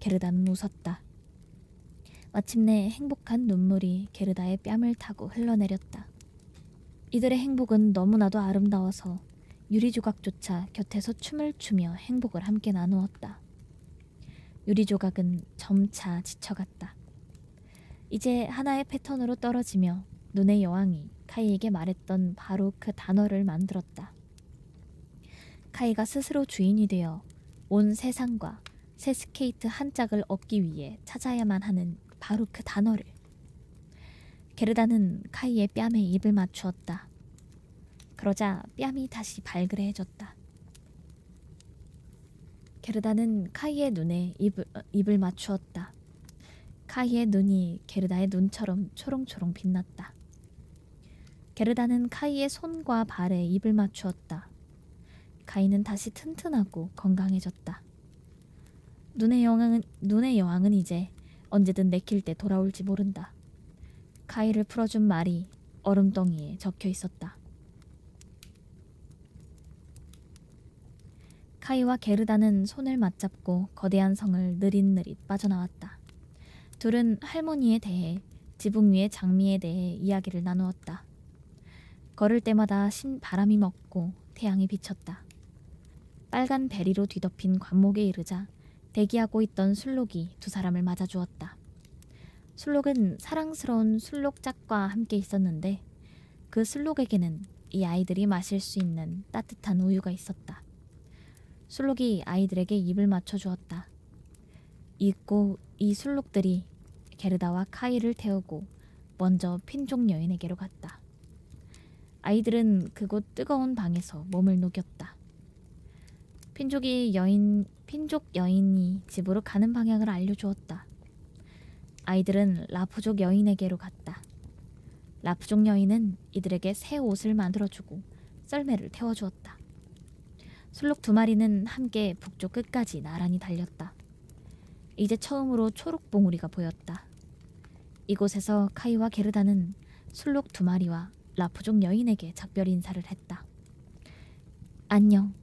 게르다는 웃었다. 마침내 행복한 눈물이 게르다의 뺨을 타고 흘러내렸다. 이들의 행복은 너무나도 아름다워서 유리 조각조차 곁에서 춤을 추며 행복을 함께 나누었다. 유리 조각은 점차 지쳐갔다. 이제 하나의 패턴으로 떨어지며 눈의 여왕이 카이에게 말했던 바로 그 단어를 만들었다. 카이가 스스로 주인이 되어 온 세상과 새 스케이트 한 짝을 얻기 위해 찾아야만 하는 바로 그 단어를. 게르다는 카이의 뺨에 입을 맞추었다. 그러자 뺨이 다시 발그레해졌다. 게르다는 카이의 눈에 입을 맞추었다. 카이의 눈이 게르다의 눈처럼 초롱초롱 빛났다. 게르다는 카이의 손과 발에 입을 맞추었다. 카이는 다시 튼튼하고 건강해졌다. 눈의 여왕은 이제 언제든 내킬 때 돌아올지 모른다. 카이를 풀어준 말이 얼음덩이에 적혀 있었다. 카이와 게르다는 손을 맞잡고 거대한 성을 느릿느릿 빠져나왔다. 둘은 할머니에 대해, 지붕 위의 장미에 대해 이야기를 나누었다. 걸을 때마다 바람이 먹고 태양이 비쳤다. 빨간 베리로 뒤덮인 관목에 이르자 대기하고 있던 술록이 두 사람을 맞아주었다. 술록은 사랑스러운 술록짝과 함께 있었는데 그 술록에게는 이 아이들이 마실 수 있는 따뜻한 우유가 있었다. 술록이 아이들에게 입을 맞춰주었다. 이 술록들이 게르다와 카이를 태우고 먼저 핀족 여인에게로 갔다. 아이들은 그곳 뜨거운 방에서 몸을 녹였다. 핀족 여인이 집으로 가는 방향을 알려주었다. 아이들은 라프족 여인에게로 갔다. 라프족 여인은 이들에게 새 옷을 만들어주고 썰매를 태워주었다. 술록 두 마리는 함께 북쪽 끝까지 나란히 달렸다. 이제 처음으로 초록봉우리가 보였다. 이곳에서 카이와 게르다는 술록 두 마리와 라프족 여인에게 작별 인사를 했다. 안녕.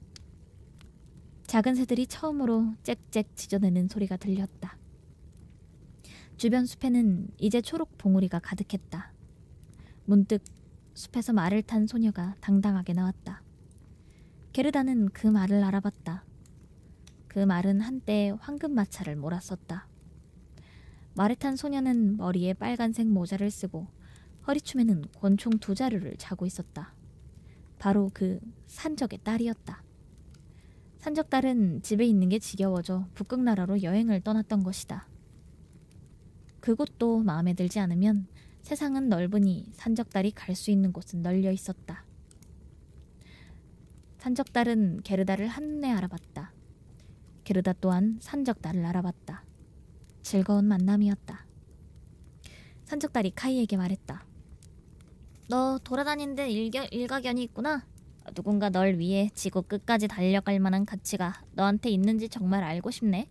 작은 새들이 처음으로 짹짹 짖어내는 소리가 들렸다. 주변 숲에는 이제 초록 봉우리가 가득했다. 문득 숲에서 말을 탄 소녀가 당당하게 나왔다. 게르다는 그 말을 알아봤다. 그 말은 한때 황금마차를 몰았었다. 말을 탄 소녀는 머리에 빨간색 모자를 쓰고 허리춤에는 권총 2자루를 차고 있었다. 바로 그 산적의 딸이었다. 산적딸은 집에 있는 게 지겨워져 북극나라로 여행을 떠났던 것이다. 그곳도 마음에 들지 않으면 세상은 넓으니 산적딸이 갈 수 있는 곳은 널려 있었다. 산적딸은 게르다를 한눈에 알아봤다. 게르다 또한 산적딸을 알아봤다. 즐거운 만남이었다. 산적딸이 카이에게 말했다. 너 돌아다니는데 일가견이 있구나. 누군가 널 위해 지구 끝까지 달려갈 만한 가치가 너한테 있는지 정말 알고 싶네.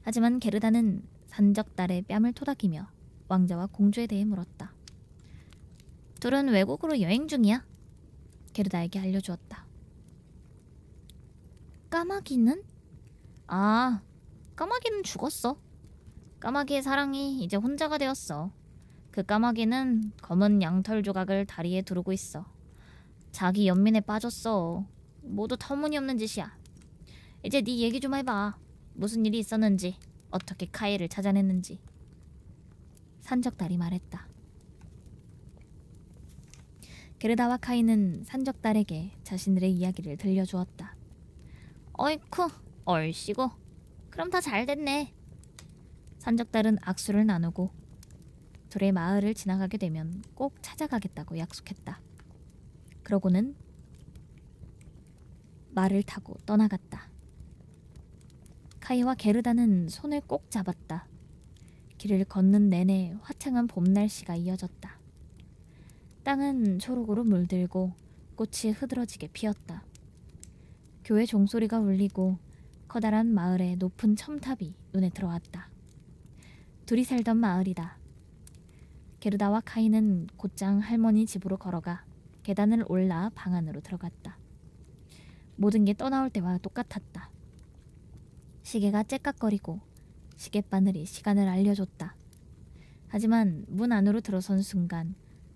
하지만 게르다는 산적딸의 뺨을 토닥이며 왕자와 공주에 대해 물었다. 둘은 외국으로 여행 중이야. 게르다에게 알려주었다. 까마귀는? 아, 까마귀는 죽었어. 까마귀의 사랑이 이제 혼자가 되었어. 그 까마귀는 검은 양털 조각을 다리에 두르고 있어. 자기 연민에 빠졌어. 모두 터무니없는 짓이야. 이제 네 얘기 좀 해봐. 무슨 일이 있었는지, 어떻게 카이를 찾아냈는지. 산적딸이 말했다. 게르다와 카이는 산적딸에게 자신들의 이야기를 들려주었다. 어이쿠, 얼씨구. 그럼 다 잘 됐네. 산적딸은 악수를 나누고 둘의 마을을 지나가게 되면 꼭 찾아가겠다고 약속했다. 그러고는 말을 타고 떠나갔다. 카이와 게르다는 손을 꼭 잡았다. 길을 걷는 내내 화창한 봄 날씨가 이어졌다. 땅은 초록으로 물들고 꽃이 흐드러지게 피었다. 교회 종소리가 울리고 커다란 마을의 높은 첨탑이 눈에 들어왔다. 둘이 살던 마을이다. 게르다와 카이는 곧장 할머니 집으로 걸어가 계단을 올라 방 안으로 들어갔다. 모든 게 떠나올 때와 똑같았다. 시계가 째깍거리고 시계바늘이 시간을 알려줬다. 하지만 문 안으로 들어선 순간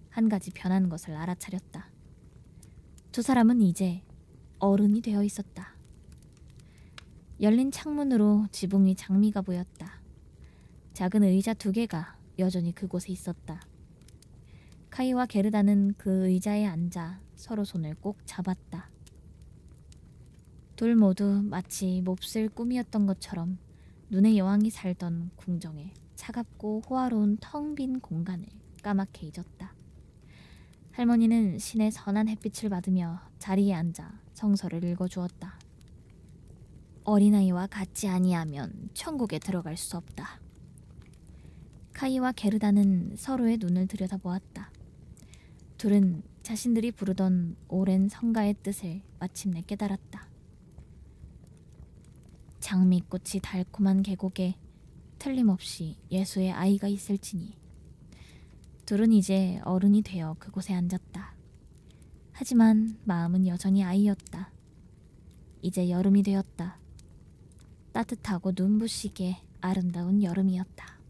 한 가지 변한 것을 알아차렸다. 두 사람은 이제 어른이 되어 있었다. 열린 창문으로 지붕 위 장미가 보였다. 작은 의자 2개가 여전히 그곳에 있었다. 카이와 게르다는 그 의자에 앉아 서로 손을 꼭 잡았다. 둘 모두 마치 몹쓸 꿈이었던 것처럼 눈의 여왕이 살던 궁정의 차갑고 호화로운 텅 빈 공간을 까맣게 잊었다. 할머니는 신의 선한 햇빛을 받으며 자리에 앉아 성서를 읽어주었다. 어린아이와 같지 아니하면 천국에 들어갈 수 없다. 카이와 게르다는 서로의 눈을 들여다보았다. 둘은 자신들이 부르던 오랜 성가의 뜻을 마침내 깨달았다. 장미꽃이 달콤한 계곡에 틀림없이 예수의 아이가 있을지니. 둘은 이제 어른이 되어 그곳에 앉았다. 하지만 마음은 여전히 아이였다. 이제 여름이 되었다. 따뜻하고 눈부시게 아름다운 여름이었다.